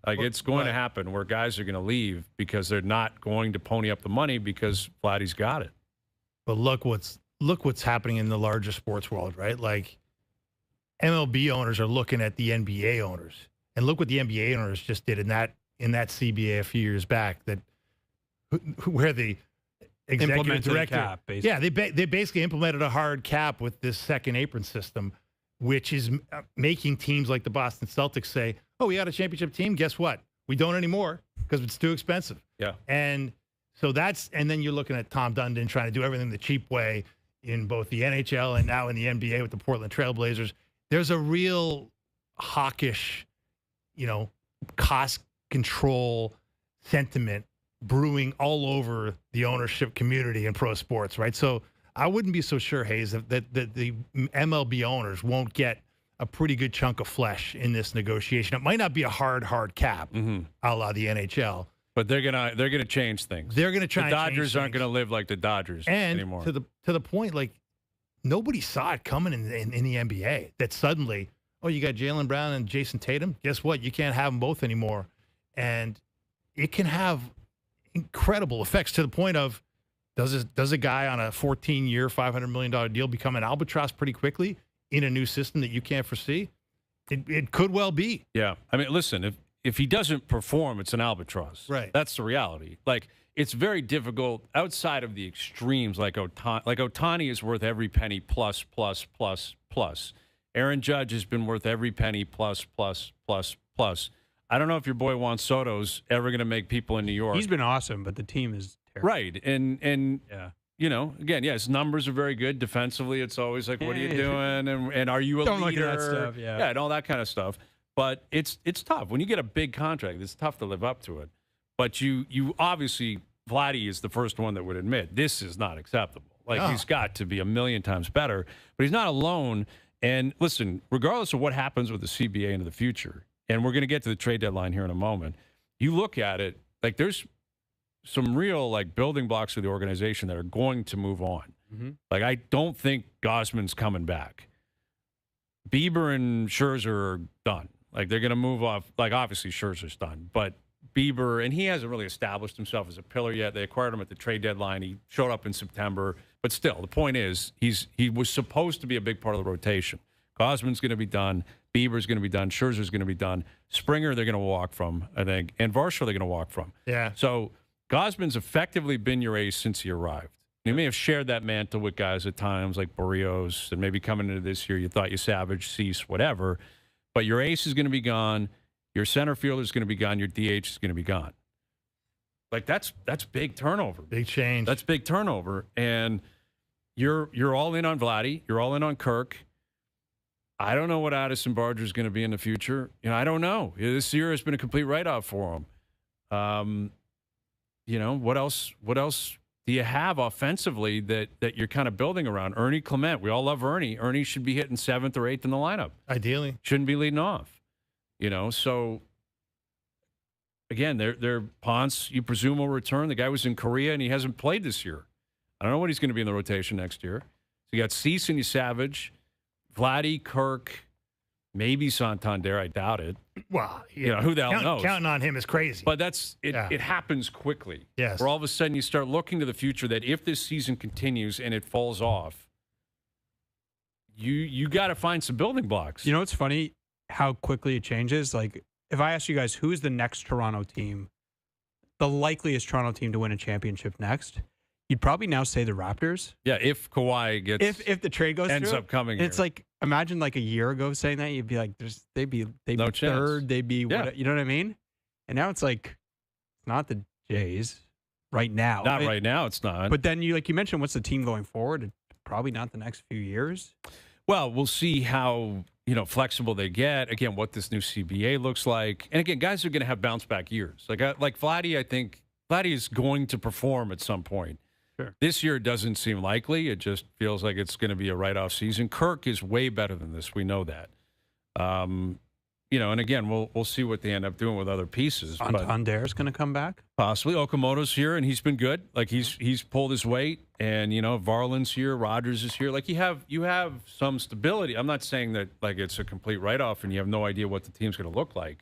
B: Like it's going to happen where guys are going to leave because they're not going to pony up the money because Vladdy's got it.
C: But look what's happening in the larger sports world, right? Like MLB owners are looking at the NBA owners. And look what the NBA owners just did in that CBA a few years back, where the executive director,
D: cap, basically.
C: they basically implemented a hard cap with this second apron system, which is making teams like the Boston Celtics say, "Oh, we had a championship team. Guess what? We don't anymore because it's too expensive."
B: Yeah,
C: and so and then you're looking at Tom Dundon trying to do everything the cheap way in both the NHL and now in the NBA with the Portland Trailblazers. There's a real hawkish, cost control sentiment brewing all over the ownership community in pro sports, right? So I wouldn't be so sure, Hayes, that the MLB owners won't get a pretty good chunk of flesh in this negotiation. It might not be a hard cap, a la the NHL.
B: But they're gonna change things.
C: They're gonna try.
B: The Dodgers aren't gonna live like the Dodgers anymore.
C: To the point, like nobody saw it coming in the NBA. That suddenly, oh, you got Jaylen Brown and Jason Tatum. Guess what? You can't have them both anymore. And it can have incredible effects to the point of, does a guy on a 14-year, $500 million deal become an albatross pretty quickly in a new system that you can't foresee? It could well be.
B: Yeah. I mean, listen, if he doesn't perform, it's an albatross.
C: Right.
B: That's the reality. Like, it's very difficult outside of the extremes like Ohtani. Like, Ohtani is worth every penny plus. Aaron Judge has been worth every penny plus. I don't know if your boy Juan Soto's ever going to make people in New York.
D: He's been awesome, but the team is terrible.
B: Right. And again, his numbers are very good. Defensively, it's always like, what are you doing? And are you a
D: Don't
B: leader?
D: look at that stuff,
B: Yeah, and all that kind of stuff. But it's tough. When you get a big contract, it's tough to live up to it. But you obviously, Vladdy is the first one that would admit this is not acceptable. Like, he's got to be a million times better. But he's not alone. And listen, regardless of what happens with the CBA into the future, and we're going to get to the trade deadline here in a moment, you look at it, like there's some real like building blocks of the organization that are going to move on.
D: Mm-hmm.
B: Like, I don't think Gausman's coming back. Bieber and Scherzer are done. Like, they're going to move off. Like, obviously Scherzer's done, but Bieber, and he hasn't really established himself as a pillar yet. They acquired him at the trade deadline. He showed up in September. But still, the point is, he was supposed to be a big part of the rotation. Gausman's going to be done. Bieber's going to be done. Scherzer's going to be done. Springer, they're going to walk from, I think. And Varsho, they're going to walk from.
C: Yeah.
B: So Gausman's effectively been your ace since he arrived. You may have shared that mantle with guys at times like Barrios, and maybe coming into this year you thought you Savage, Cease, whatever. But your ace is going to be gone. Your center fielder is going to be gone. Your DH is going to be gone. Like, that's big turnover.
C: Big change.
B: That's big turnover. And you're all in on Vladdy. You're all in on Kirk. I don't know what Addison Barger is going to be in the future. I don't know. This year has been a complete write-off for him. What else do you have offensively that you're kind of building around? Ernie Clement. We all love Ernie. Ernie should be hitting 7th or 8th in the lineup.
C: Ideally.
B: Shouldn't be leading off. So again, they're Ponce, you presume, will return. The guy was in Korea and he hasn't played this year. I don't know what he's going to be in the rotation next year. So you got Cease and you Savage, Vladdy, Kirk, maybe Santander. I doubt it.
C: Well,
B: who the hell knows?
C: Counting on him is crazy.
B: But it happens quickly.
C: Yes.
B: Where all of a sudden you start looking to the future that if this season continues and it falls off, you got to find some building blocks.
D: It's funny how quickly it changes. Like, if I ask you guys, who's the next Toronto team, the likeliest Toronto team to win a championship next, you'd probably now say the Raptors.
B: Yeah, if Kawhi gets
D: If the trade goes
B: ends
D: through,
B: up coming,
D: it's
B: here.
D: like imagine like a year ago saying that you'd be like, they'd be
B: No chance.
D: third, they'd be
B: Yeah.
D: what, you know what I mean? And now it's like it's not the Jays right now.
B: Not right now. It's not.
D: But then you mentioned, what's the team going forward? Probably not the next few years.
B: Well, we'll see how flexible they get. Again, what this new CBA looks like, and again, guys are going to have bounce back years. Like Vladdy, I think Vladdy is going to perform at some point.
D: Sure.
B: This year doesn't seem likely. It just feels like it's going to be a write-off season. Kirk is way better than this. We know that. And again, we'll see what they end up doing with other pieces.
D: Santander's going to come back.
B: Possibly. Okamoto's here, and he's been good. Like he's pulled his weight, and Varland's here, Rogers is here. Like you have some stability. I'm not saying that like it's a complete write-off, and you have no idea what the team's going to look like.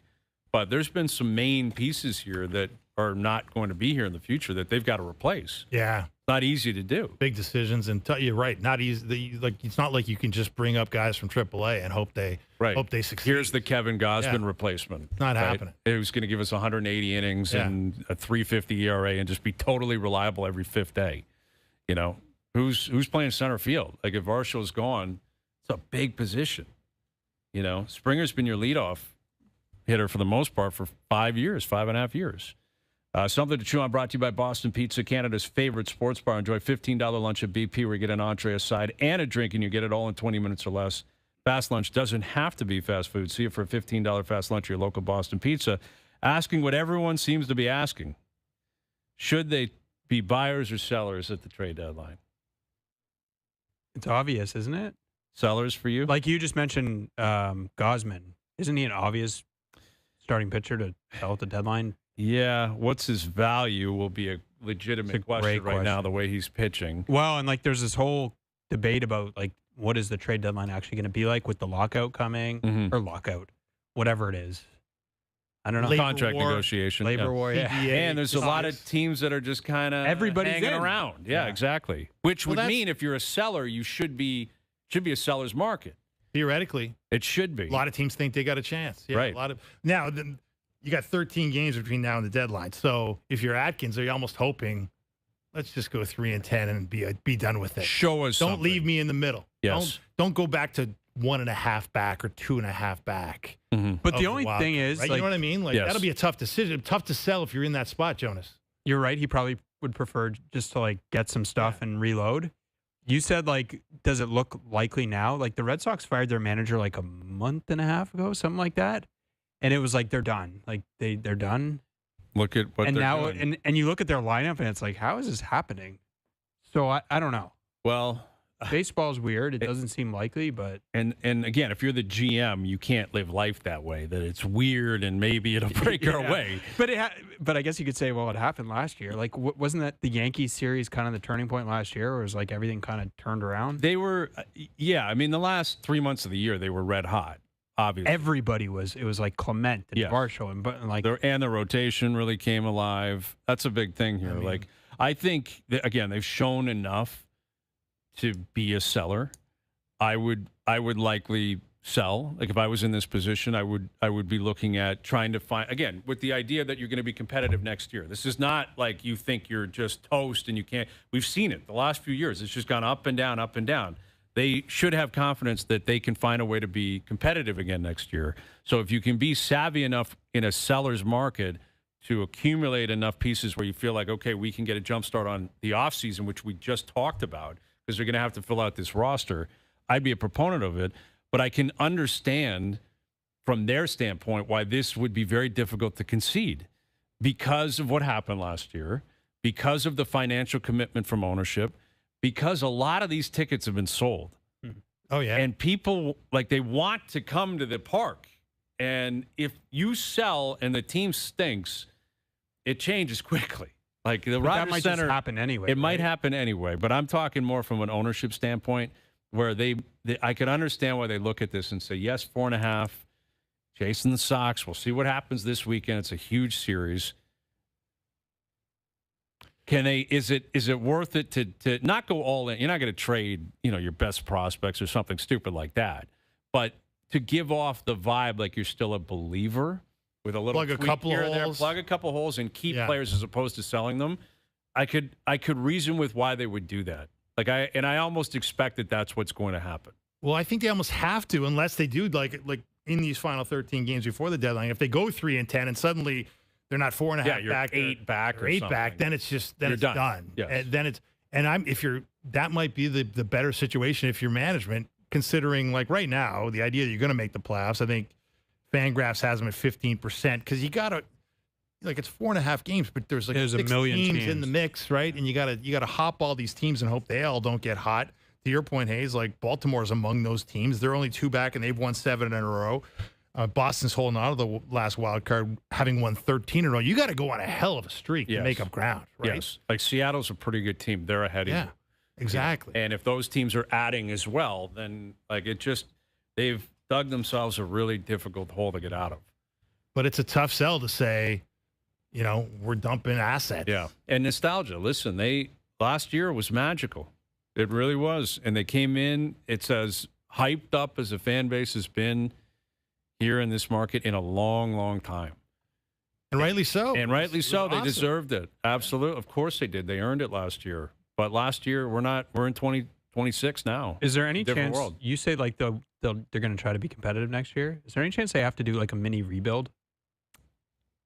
B: But there's been some main pieces here that are not going to be here in the future that they've got to replace.
C: Yeah.
B: Not easy to do.
C: Big decisions, and you're right. Not easy. Like it's not like you can just bring up guys from AAA and hope they succeed.
B: Here's the Kevin Gosman replreeplayment.
C: It's not happening.
B: It was going to give us 180 innings and a 3.50 ERA and just be totally reliable every fifth day. Who's playing center field? Like if Varshall's gone, it's a big position. Springer's been your leadoff hitter for the most part for 5.5 years. Something to chew on brought to you by Boston Pizza, Canada's favorite sports bar. Enjoy $15 lunch at BP where you get an entree, a side, and a drink, and you get it all in 20 minutes or less. Fast lunch doesn't have to be fast food. See it for a $15 fast lunch at your local Boston Pizza. Asking what everyone seems to be asking. Should they be buyers or sellers at the trade deadline?
D: It's obvious, isn't it?
B: Sellers for you?
D: Like you just mentioned Gosman. Isn't he an obvious starting pitcher to sell at the deadline?
B: Yeah, what's his value will be a legitimate question right now, the way he's pitching.
D: Well, and like there's this whole debate about like what is the trade deadline actually going to be like with the lockout coming or lockout, whatever it is. I don't know.
C: Labor
B: Contract
C: war,
B: negotiation.
D: Labor war, yeah.
C: CBA,
B: And there's a lot of teams that are just kind of
D: Everybody's
B: hanging
D: in.
B: around. Yeah, exactly. Which would
C: that's-
B: mean if you're a seller, you should be a seller's market.
C: Theoretically,
B: It should be.
C: a lot of teams think they got a chance. Yeah,
B: Right.
C: A lot of now. You got 13 games between now and the deadline. So if you're Atkins, are you almost hoping, let's just go 3-10 and be done with it?
B: Show us
C: Don't
B: something.
C: leave me in the middle.
B: Yes.
C: Don't go back to 1.5 back or 2.5 back.
D: But
C: of
D: the only
C: wild
D: thing
C: card,
D: is,
C: right?
D: like,
C: You know what I mean? Like
B: Yes.
C: that'll be a tough decision. Tough to sell if you're in that spot, Jonas.
D: you're right. He probably would prefer just to like get some stuff and reload. You said like, does it look likely now? Like the Red Sox fired their manager like a month and a half ago, something like that. And it was like they're done. Like they're done.
B: Look at what
D: And
B: they're
D: now
B: doing.
D: and you look at their lineup and it's like, how is this happening? So I don't know.
B: Well,
D: Baseball's weird. It doesn't seem likely, but
B: and again, if you're the GM, you can't live life that way. That it's weird and maybe it'll break our way.
D: But I guess you could say, well, it happened last year. Like, wasn't that the Yankees series kind of the turning point last year, where it was like everything kind of turned around?
B: They were, I mean, the last 3 months of the year, they were red hot. Obviously,
D: Everybody was. It was like Clement and
B: Yes.
D: Varsho and like
B: and the rotation really came alive. That's a big thing here. I think that, again, they've shown enough to be a seller. I would likely sell. Like if I was in this position, I would be looking at trying to find, again, with the idea that you're going to be competitive next year. This is not like you think you're just toast and you can't. We've seen it the last few years. It's just gone up and down, up and down. They should have confidence that they can find a way to be competitive again next year. So if you can be savvy enough in a seller's market to accumulate enough pieces where you feel like, okay, we can get a jump start on the offseason, which we just talked about, because they're going to have to fill out this roster, I'd be a proponent of it. But I can understand from their standpoint why this would be very difficult to concede because of what happened last year, because of the financial commitment from ownership, because a lot of these tickets have been sold.
C: Oh yeah.
B: And people, like, they want to come to the park. And if you sell and the team stinks, it changes quickly. Like the
D: but that
B: Rogers
D: might
B: Center,
D: just happen anyway.
B: it might
D: right?
B: happen anyway. But I'm talking more from an ownership standpoint, where I could understand why they look at this and say, yes, 4.5, chasing the Sox. We'll see what happens this weekend. It's a huge series. Can they? Is it worth it to not go all in? You're not going to trade, your best prospects or something stupid like that, but to give off the vibe like you're still a believer with a little
C: Plug a
B: tweak
C: couple
B: here and there,
C: holes.
B: plug a couple holes, and keep
C: Yeah.
B: players as opposed to selling them. I could reason with why they would do that. I almost expect that that's what's going to happen.
C: Well, I think they almost have to, unless they do like in these final 13 games before the deadline. If they go 3-10 and suddenly they're not 4.5
B: you're
C: back,
B: 8 back or
C: 8
B: something.
C: back, then it's just
B: You're
C: it's
B: done.
C: done.
B: Yes.
C: And then that might be the better situation if you're management, considering like right now the idea that you're going to make the playoffs. I think Fangraphs has them at 15% because you got to. Like it's 4.5 games, but there's
D: a
C: 6
D: million
C: teams in
D: teams.
C: the mix, right? And you gotta hop all these teams and hope they all don't get hot. To your point, Hayes, like Baltimore's among those teams. They're only 2 back, and they've won 7 in a row. Boston's holding out of the last wild card, having won 13 in a row. You got to go on a hell of a streak to make up ground, right?
B: Yes. Like Seattle's a pretty good team. They're ahead of you.
C: Yeah, exactly.
B: And if those teams are adding as well, then they've dug themselves a really difficult hole to get out of.
C: But it's a tough sell to say, we're dumping assets.
B: Yeah. And nostalgia. Listen, last year was magical. It really was. And they came in, it's as hyped up as a fan base has been here in this market in a long, long time.
C: And rightly so.
B: And rightly so. They
C: awesome.
B: deserved it. Absolutely. Of course they did. They earned it last year. But last year, we're in 2026 now.
D: Is there any
B: Different
D: chance
B: world.
D: you say like they're going to try to be competitive next year? Is there any chance they have to do like a mini rebuild?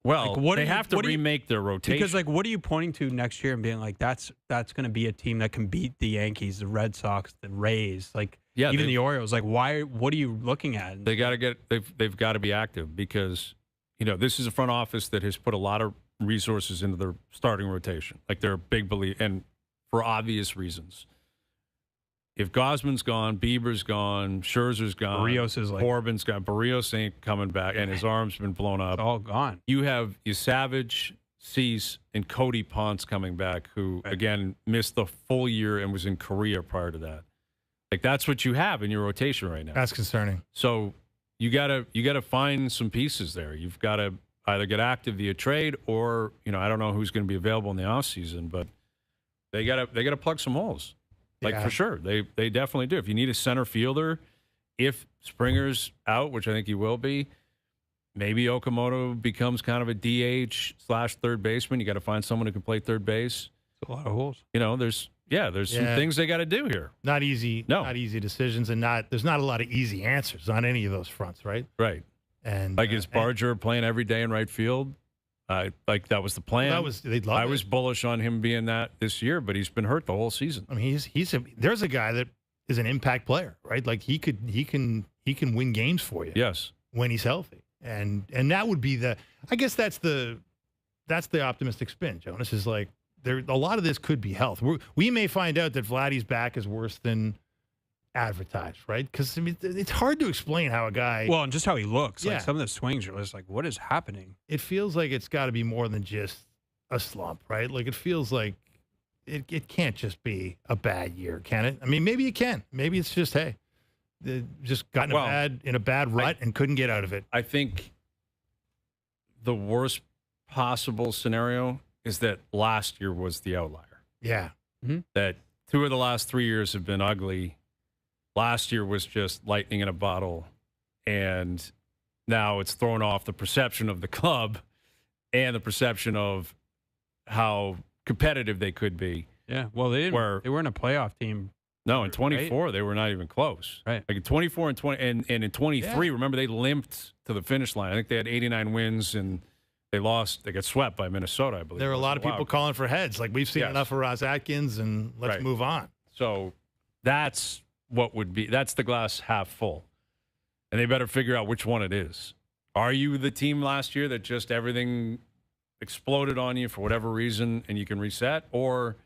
B: Well,
D: Like,
B: they have to remake their rotation.
D: Because like, what are you pointing to next year and being like, that's going to be a team that can beat the Yankees, the Red Sox, the Rays, like even the Orioles? Like, why? What are you looking at?
B: They got to they've got to be active because this is a front office that has put a lot of resources into their starting rotation. Like they're a big believer, and for obvious reasons. If Gosman's gone, Bieber's gone, Scherzer's gone,
D: Barrios is like
B: Corbin's gone, Barrios ain't coming back, and his arm's been blown up.
D: It's all gone.
B: You have Savage, Cease, and Cody Ponce coming back, who again missed the full year and was in Korea prior to that. Like that's what you have in your rotation right now.
C: That's concerning.
B: So you gotta find some pieces there. You've got to either get active via trade or I don't know who's going to be available in the offseason, but they gotta plug some holes. For sure. They definitely do. If you need a center fielder, if Springer's out, which I think he will be, maybe Okamoto becomes kind of a DH/third baseman. You got to find someone who can play third base.
D: It's a lot of holes.
B: There's some things they got to do here.
C: Not easy.
B: No.
C: Not easy decisions, and there's not a lot of easy answers on any of those fronts, right?
B: Right.
C: And
B: is Barger playing every day in right field? That was the plan. I was bullish on him being that this year, but he's been hurt the whole season.
C: I mean, there's a guy that is an impact player, right? Like he can win games for you.
B: Yes,
C: when he's healthy, and that would be I guess that's the optimistic spin. Jonas is like a lot of this could be health. We may find out that Vladdy's back is worse than advertised, right? Because it's hard to explain how a guy.
D: Well, and just how he looks.
C: Yeah.
D: Like some of the swings are just like, what is happening?
C: It feels like it's got to be more than just a slump, right? Like it feels like it can't just be a bad year, can it? I mean, maybe it can. Maybe it's just they just got in a bad rut and couldn't get out of it.
B: I think the worst possible scenario is that last year was the outlier.
C: Yeah.
D: Mm-hmm.
B: That 2 of the last 3 years have been ugly. Last year was just lightning in a bottle, and now it's thrown off the perception of the club and the perception of how competitive they could be.
D: Yeah, well, they weren't a playoff team.
B: No, in 24, they were not even close.
D: Right.
B: Like in 24 and 20, and in 23, remember, they limped to the finish line. I think they had 89 wins, and they lost. They got swept by Minnesota, I believe.
C: There were a lot of people calling for heads. Like, we've seen enough of Ross Atkins, and let's move on.
B: So that's that's the glass half full. And they better figure out which one it is. Are you the team last year that just everything exploded on you for whatever reason and you can reset? Or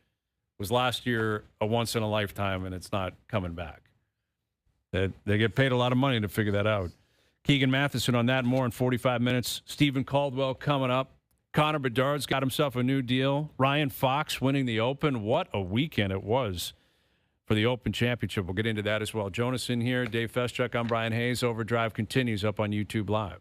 B: was last year a once in a lifetime and it's not coming back? They get paid a lot of money to figure that out. Keegan Matheson on that and more in 45 minutes. Stephen Caldwell coming up. Connor Bedard's got himself a new deal. Ryan Fox winning the Open. What a weekend it was for the Open Championship. We'll get into that as well. Jonas in here, Dave Feschuk. I'm Brian Hayes. OverDrive continues up on YouTube Live.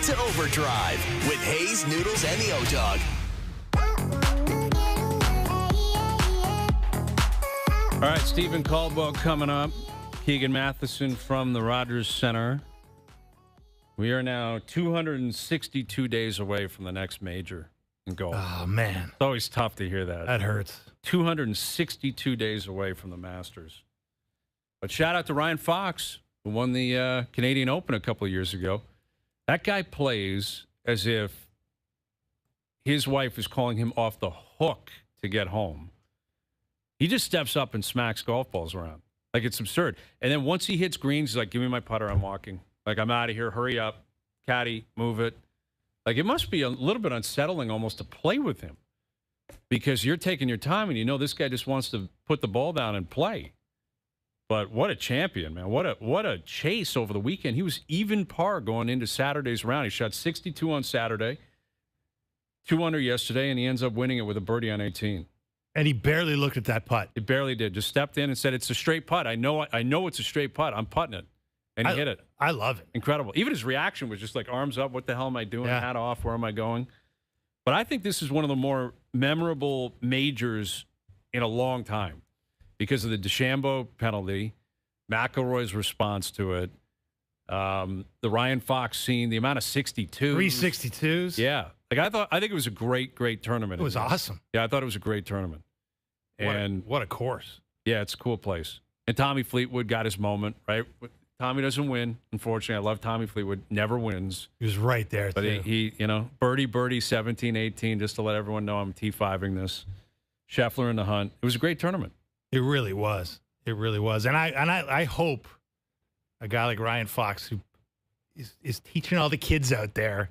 A: to OverDrive with Hayes, Noodles, and the O-Dog.
B: All right, Stephen Caldwell coming up. Keegan Matheson from the Rogers Center. We are now 262 days away from the next major in golf.
C: Oh, man.
B: It's always tough to hear that.
C: That hurts.
B: 262 days away from the Masters. But shout out to Ryan Fox, who won the Canadian Open a couple of years ago. That guy plays as if his wife is calling him off the hook to get home. He just steps up and smacks golf balls around. Like, it's absurd. And then once he hits greens, he's like, give me my putter, I'm walking. Like, I'm out of here, hurry up. Caddy, move it. Like, it must be a little bit unsettling almost to play with him because you're taking your time and you know this guy just wants to put the ball down and play. But what a champion, man. What a chase over the weekend. He was even par going into Saturday's round. He shot 62 on Saturday, 2 under yesterday, and he ends up winning it with a birdie on 18.
C: And he barely looked at that putt.
B: He barely did. Just stepped in and said, it's a straight putt. I know it's a straight putt. I'm putting it. And he hit it.
C: I love it.
B: Incredible. Even his reaction was just like arms up. What the hell am I doing?
C: Yeah.
B: Hat off. Where am I going? But I think this is one of the more memorable majors in a long time because of the DeChambeau penalty, McIlroy's response to it, the Ryan Fox scene, the amount of 62.
C: 362s.
B: Yeah. Like I think it was a great tournament.
C: It was awesome.
B: Yeah, I thought it was a great tournament. And
C: what a course.
B: yeah, it's a cool place. And Tommy Fleetwood got his moment, right? Tommy doesn't win, unfortunately. I love Tommy Fleetwood. Never wins.
C: He was right there,
B: But
C: too.
B: he birdie, 17, 18, just to let everyone know I'm T5ing this. Scheffler in the hunt. It was a great tournament.
C: It really was. It really was. And I hope a guy like Ryan Fox, who is teaching all the kids out there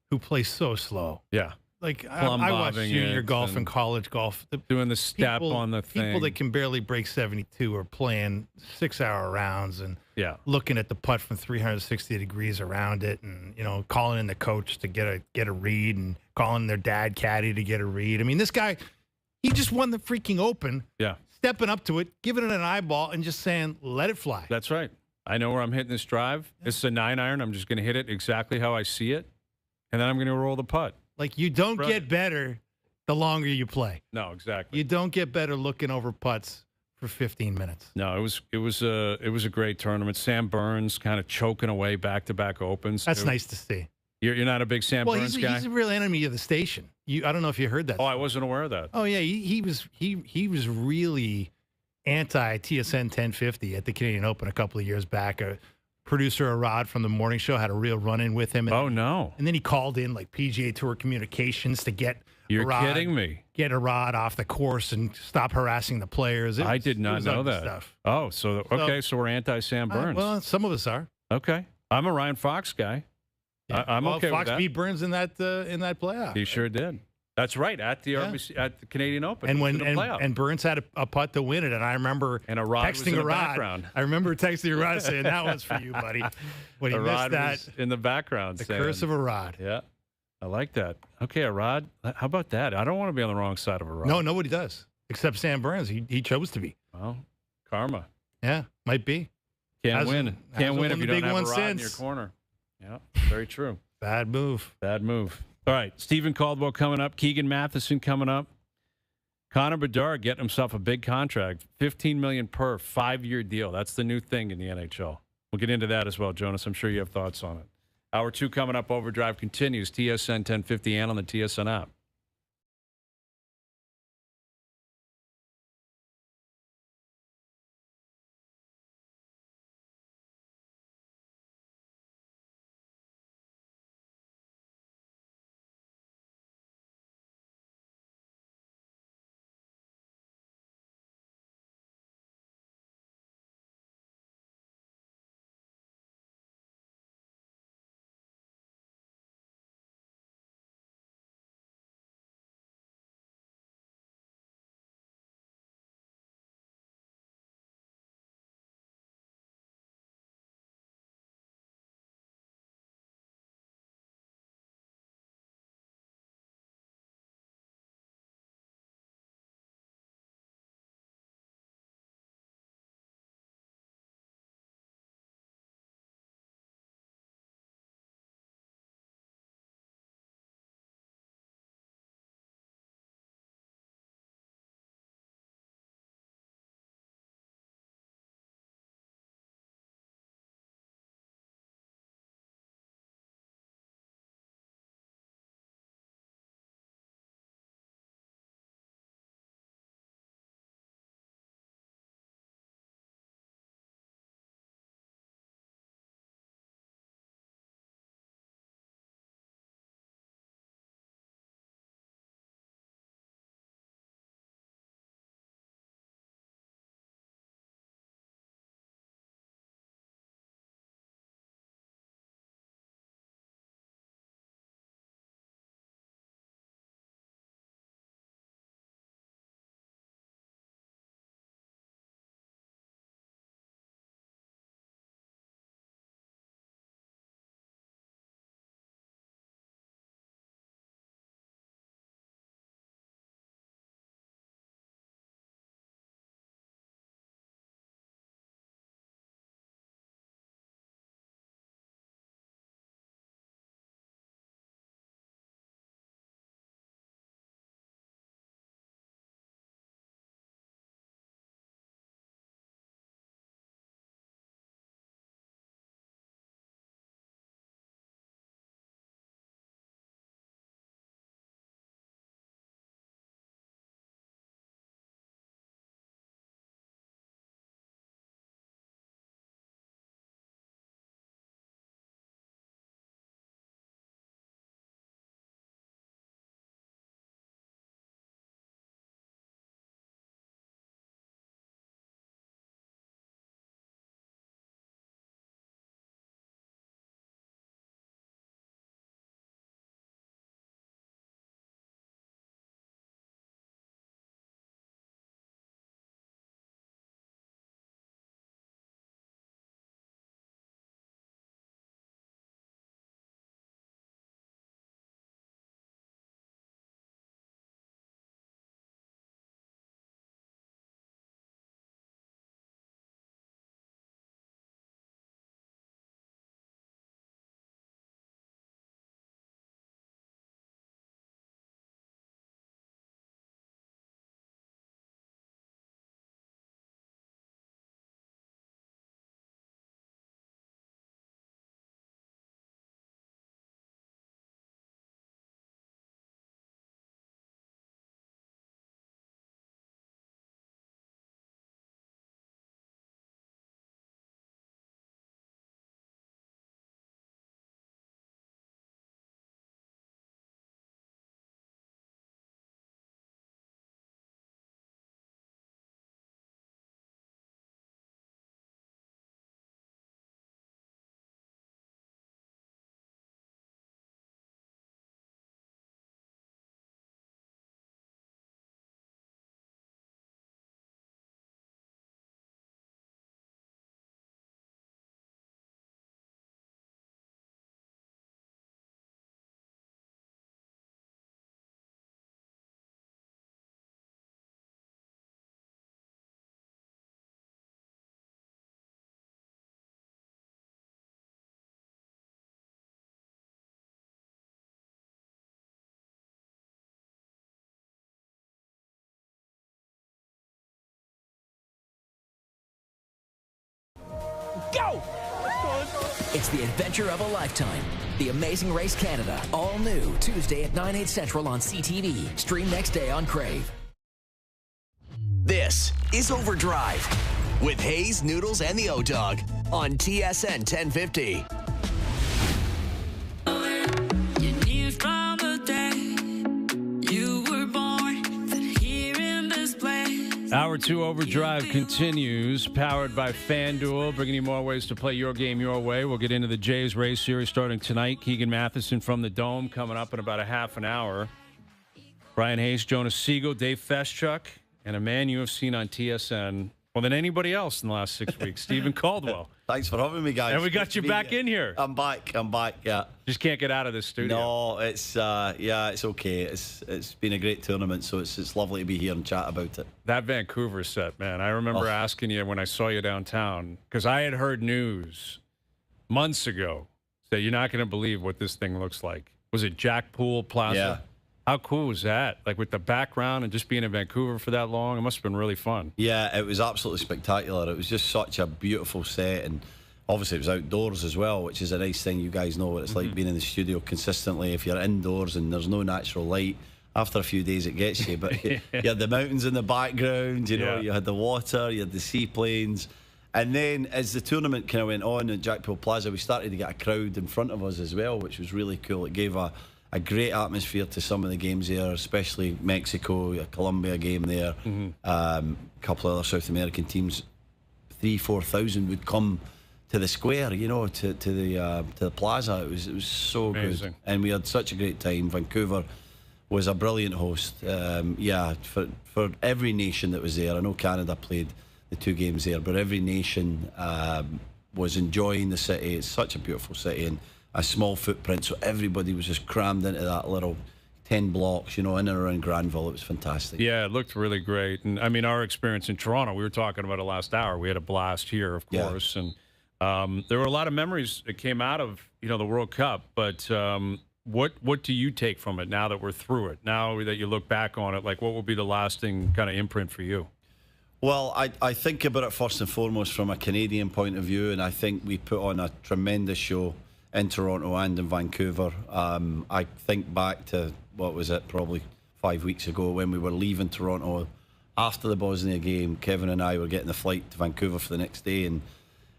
C: who play so slow.
B: Yeah.
C: Like,
B: Plumb
C: I watch
B: bobbing
C: junior
B: it
C: golf and college golf.
B: Doing the step on the thing.
C: People that can barely break 72 are playing 6-hour rounds and
B: Yeah.
C: looking at the putt from 360 degrees around it, and calling in the coach to get a read, and calling their dad caddy to get a read. I mean, this guy, he just won the freaking Open.
B: Yeah.
C: Stepping up to it, giving it an eyeball, and just saying, "Let it fly."
B: That's right. I know where I'm hitting this drive. This is a 9-iron. I'm just going to hit it exactly how I see it, and then I'm going to roll the putt.
C: Like, you don't
B: Brilliant.
C: get better the longer you play.
B: No, exactly.
C: You don't get better looking over putts for 15 minutes.
B: No, it was a great tournament. Sam Burns kind of choking away back-to-back opens.
C: That's nice to see.
B: You're not a big Sam Burns guy?
C: He's a real enemy of the station. I don't know if you heard that.
B: Oh, I wasn't aware of that.
C: Oh yeah, he was really anti TSN 1050 at the Canadian Open a couple of years back. Producer Arad from the morning show had a real run-in with him. And,
B: Oh, no.
C: And then he called in like PGA Tour Communications to get
B: You're
C: Arad,
B: kidding me.
C: Get Arad off the course and stop harassing the players.
B: I did not know
C: ugly
B: that.
C: Stuff.
B: Oh, so we're anti-Sam Burns.
C: Well, some of us are.
B: Okay. I'm a Ryan Fox guy.
C: Yeah.
B: I'm okay
C: Fox
B: with that.
C: beat Burns in that playoff.
B: He sure did. That's right, at the RBC, at the Canadian Open.
C: And when
B: in the playoff.
C: and Burns had a putt to win it, and I remember
B: And Arad was
C: texting
B: in the
C: Arad.
B: background.
C: I remember texting Arad saying, "That one's for you, buddy." When he
B: Arad
C: missed that,
B: was in the background.
C: the
B: saying,
C: curse of Arad.
B: Yeah, I like that. Okay, Arad, how about that? I don't want to be on the wrong side of Arad.
C: No, nobody does except Sam Burns. He chose to be.
B: Well, karma.
C: Yeah, might be.
B: Can't
C: Hasn't-
B: win. Can't
C: hasn't
B: win
C: won
B: if
C: the
B: you don't
C: big
B: have
C: one
B: Arad in your
C: since.
B: corner. Yeah, very true.
C: Bad move.
B: Bad move. All right, Stephen Caldwell coming up. Keegan Matheson coming up. Connor Bedard getting himself a big contract, $15 million per 5-year deal. That's the new thing in the NHL. We'll get into that as well, Jonas. I'm sure you have thoughts on it. Hour 2 coming up. OverDrive continues. TSN 1050 and on the TSN app.
E: Go! It's the adventure of a lifetime. The Amazing Race Canada. All new Tuesday at 9, 8 central on CTV. Stream next day on Crave.
A: This is OverDrive with Hayes, Noodles, and the O-Dog on TSN 1050.
B: Hour 2 OverDrive continues, powered by FanDuel, bringing you more ways to play your game your way. We'll get into the Jays race series starting tonight. Keegan Matheson from the Dome coming up in about a half an hour. Brian Hayes, Jonas Siegel, Dave Feschuk, and a man you have seen on TSN more than anybody else in the last 6 weeks, Stephen Caldwell.
F: Thanks for having me, guys.
B: And we got you back in here.
F: I'm back, yeah.
B: Just can't get out of this studio.
F: No, it's okay. It's been a great tournament, so it's lovely to be here and chat about it.
B: That Vancouver set, man. I remember asking you when I saw you downtown, because I had heard news months ago that you're not going to believe what this thing looks like. Was it Jack Pool Plaza?
F: Yeah.
B: How cool was that? Like with the background and just being in Vancouver for that long, it must have been really fun.
F: Yeah, it was absolutely spectacular. It was just such a beautiful set, and obviously it was outdoors as well, which is a nice thing. You guys know what it's like being in the studio consistently. If you're indoors and there's no natural light, after a few days it gets you. But you had the mountains in the background, you know, you had the water, you had the seaplanes. And then as the tournament kind of went on at Jackpool Plaza, we started to get a crowd in front of us as well, which was really cool. It gave a great atmosphere to some of the games there, especially Mexico, a Colombia game there, a couple of other South American teams. 3,000-4,000 would come to the square, you know, to the plaza. It was so
B: amazing.
F: Good, and we had such a great time. Vancouver was a brilliant host. For every nation that was there. I know Canada played the 2 games there, but every nation was enjoying the city. It's such a beautiful city and a small footprint, so everybody was just crammed into that little 10 blocks, you know, in and around Granville. It was fantastic.
B: Yeah, it looked really great. And I mean, our experience in Toronto, we were talking about it last hour. We had a blast here, of course. And there were a lot of memories that came out of, you know, the World Cup. But what do you take from it now that we're through it? Now that you look back on it, like what will be the lasting kind of imprint for you?
F: Well, I think about it first and foremost from a Canadian point of view, and I think we put on a tremendous show in Toronto and in Vancouver. I think back to, what was it, probably 5 weeks ago when we were leaving Toronto after the Bosnia game. Kevin and I were getting the flight to Vancouver for the next day, and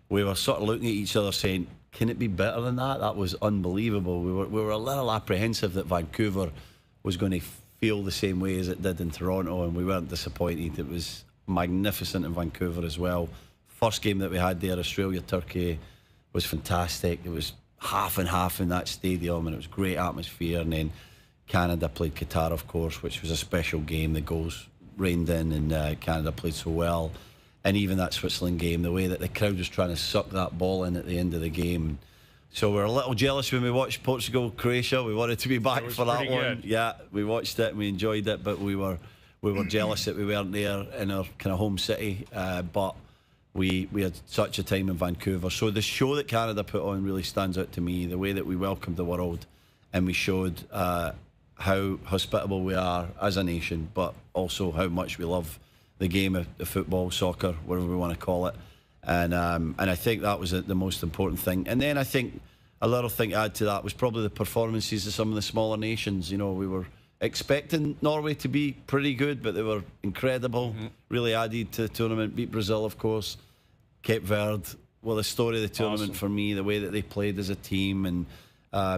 F: we were sort of looking at each other saying, can it be better than that? That was unbelievable. We were a little apprehensive that Vancouver was going to feel the same way as it did in Toronto, and we weren't disappointed. It was magnificent in Vancouver as well. First game that we had there, Australia-Turkey, was fantastic. It was half and half in that stadium, and it was great atmosphere. And then Canada played Qatar, of course, which was a special game. The goals rained in, and Canada played so well. And even that Switzerland game, the way that the crowd was trying to suck that ball in at the end of the game. So we're a little jealous when we watched Portugal-Croatia. We wanted to be back for that one.
B: Good.
F: Yeah, we watched it and we enjoyed it, but we were jealous that we weren't there in our kind of home city. But we had such a time in Vancouver. So the show that Canada put on really stands out to me, the way that we welcomed the world and we showed how hospitable we are as a nation, but also how much we love the game of football, soccer, whatever we want to call it. And I think that was the most important thing. And then I think a little thing to add to that was probably the performances of some of the smaller nations. You know, we were expecting Norway to be pretty good, but they were incredible. Really added to the tournament. Beat Brazil, of course. Cape Verde. Well, the story of the tournament for me, the way that they played as a team and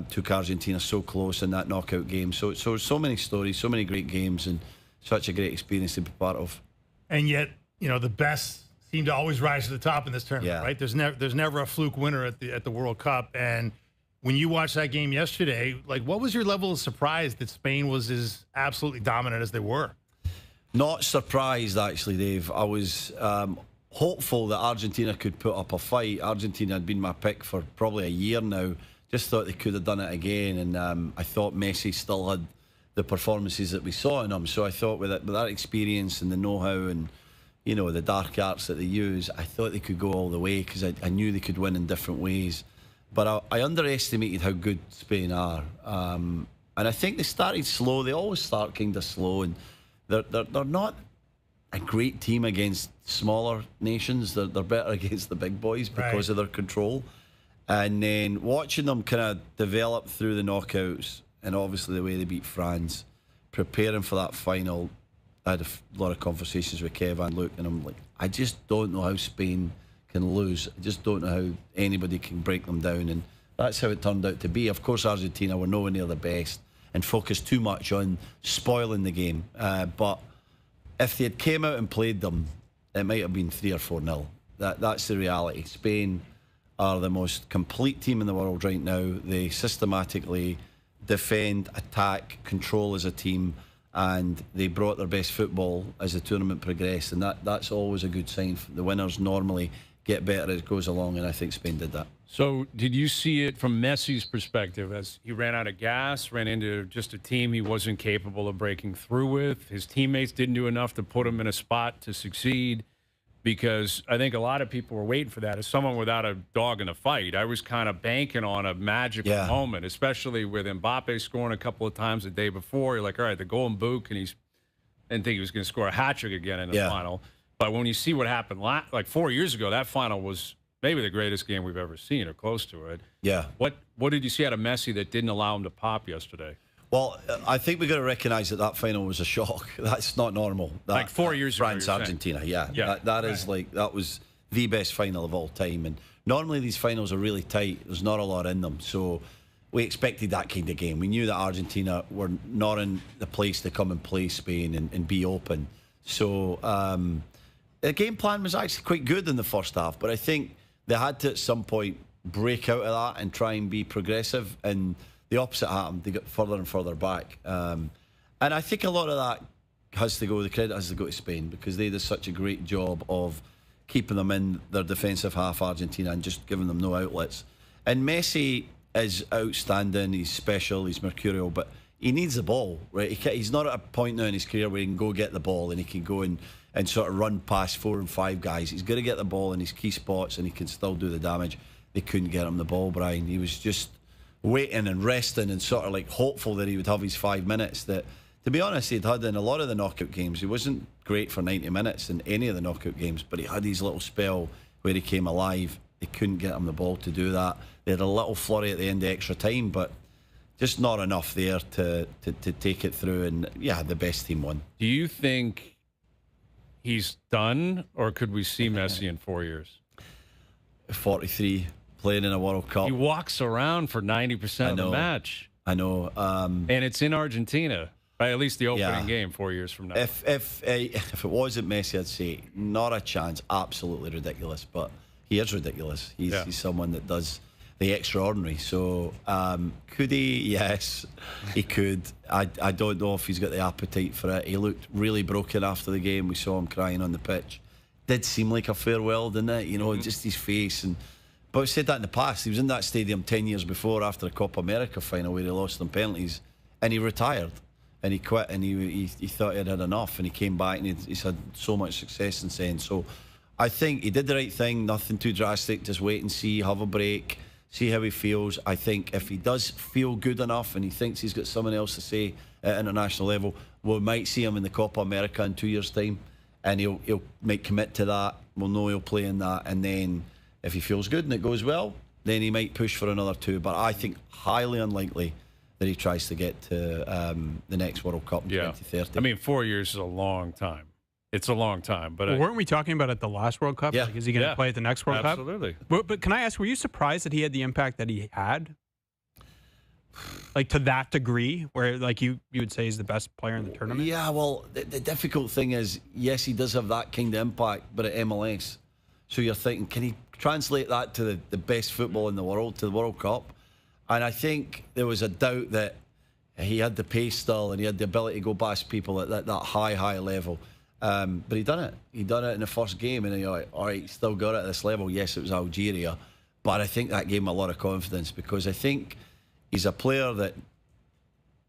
F: took Argentina so close in that knockout game. So many stories, so many great games, and such a great experience to be part of.
C: And yet, you know, the best seem to always rise to the top in this tournament, right? There's never a fluke winner at the World Cup. And when you watched that game yesterday, like, what was your level of surprise that Spain was as absolutely dominant as they were?
F: Not surprised, actually, Dave. I was hopeful that Argentina could put up a fight. Argentina had been my pick for probably a year now. Just thought they could have done it again. And I thought Messi still had the performances that we saw in him. So I thought with that experience and the know-how and, you know, the dark arts that they use, I thought they could go all the way because I knew they could win in different ways. But I underestimated how good Spain are. And I think they started slow. They always start kind of slow. And they're not... a great team against smaller nations. They're better against the big boys because of their control. And then watching them kind of develop through the knockouts, and obviously the way they beat France, preparing for that final, I had a lot of conversations with Kev and Luke, and I'm like, I just don't know how Spain can lose. I just don't know how anybody can break them down, and that's how it turned out to be. Of course, Argentina were nowhere near the best and focused too much on spoiling the game. But if they had came out and played them, it might have been 3 or 4-0. That's the reality. Spain are the most complete team in the world right now. They systematically defend, attack, control as a team, and they brought their best football as the tournament progressed, and that's always a good sign. The winners normally get better as it goes along, and I think Spain did that.
B: So did you see it from Messi's perspective as he ran out of gas, ran into just a team he wasn't capable of breaking through with? His teammates didn't do enough to put him in a spot to succeed? Because I think a lot of people were waiting for that. As someone without a dog in the fight, I was kind of banking on a magical moment, especially with Mbappe scoring a couple of times the day before. You're like, all right, the golden boot, and didn't think he was going to score a hat trick again in the final. But when you see what happened like 4 years ago, that final was maybe the greatest game we've ever seen, or close to it.
F: Yeah.
B: What did you see out of Messi that didn't allow him to pop yesterday?
F: Well, I think we've got to recognise that final was a shock. That's not normal.
B: Like 4 years ago,
F: France, Argentina, that was the best final of all time. And normally these finals are really tight. There's not a lot in them. So we expected that kind of game. We knew that Argentina were not in the place to come and play Spain and be open. So the game plan was actually quite good in the first half. But I think they had to, at some point, break out of that and try and be progressive. And the opposite happened. They got further and further back. And I think a lot of that the credit has to go to Spain, because they did such a great job of keeping them in their defensive half, Argentina, and just giving them no outlets. And Messi is outstanding. He's special. He's mercurial. But he needs the ball, right? He's not at a point now in his career where he can go get the ball and he can go and sort of run past 4 and 5 guys. He's got to get the ball in his key spots and he can still do the damage. They couldn't get him the ball, Brian. He was just waiting and resting and sort of like hopeful that he would have his 5 minutes that, to be honest, he'd had in a lot of the knockout games. He wasn't great for 90 minutes in any of the knockout games, but he had his little spell where he came alive. They couldn't get him the ball to do that. They had a little flurry at the end of extra time, but just not enough there to take it through. And yeah, the best team won.
B: Do you think he's done, or could we see Messi in 4 years?
F: 43, playing in a World Cup.
B: He walks around for 90% of the match.
F: I know.
B: And it's in Argentina, right? At least the opening game 4 years from now.
F: If it wasn't Messi, I'd say not a chance. Absolutely ridiculous. But he is ridiculous. He's someone that does the extraordinary. So could he? Yes, he could. I don't know if he's got the appetite for it. He looked really broken after the game. We saw him crying on the pitch. Did seem like a farewell, didn't it? You know, just his face. But we said that in the past. He was in that stadium 10 years before, after the Copa America final, where he lost on penalties, and he retired and he quit, and he thought he had had enough, and he came back and he's had so much success since then. So I think he did the right thing. Nothing too drastic. Just wait and see, have a break, see how he feels. I think if he does feel good enough and he thinks he's got someone else to say at international level, we might see him in the Copa America in 2 years' time, and he'll might commit to that. We'll know he'll play in that, and then if he feels good and it goes well, then he might push for another 2. But I think highly unlikely that he tries to get to the next World Cup in 2030.
B: I mean, 4 years is a long time. It's a long time. But
D: weren't we talking about at the last World Cup?
F: Yeah.
D: Like, is he going to play at the next World Cup?
B: Absolutely.
D: But can I ask, were you surprised that he had the impact that he had? Like, to that degree, where like you would say he's the best player in the tournament?
F: Yeah, well, the difficult thing is, yes, he does have that kind of impact, but at MLS. So you're thinking, can he translate that to the best football in the world, to the World Cup? And I think there was a doubt that he had the pace still and he had the ability to go past people at that high level. But he done it. He done it in the first game, and you're like, all right, still got it at this level. Yes, it was Algeria. But I think that gave him a lot of confidence, because I think he's a player that,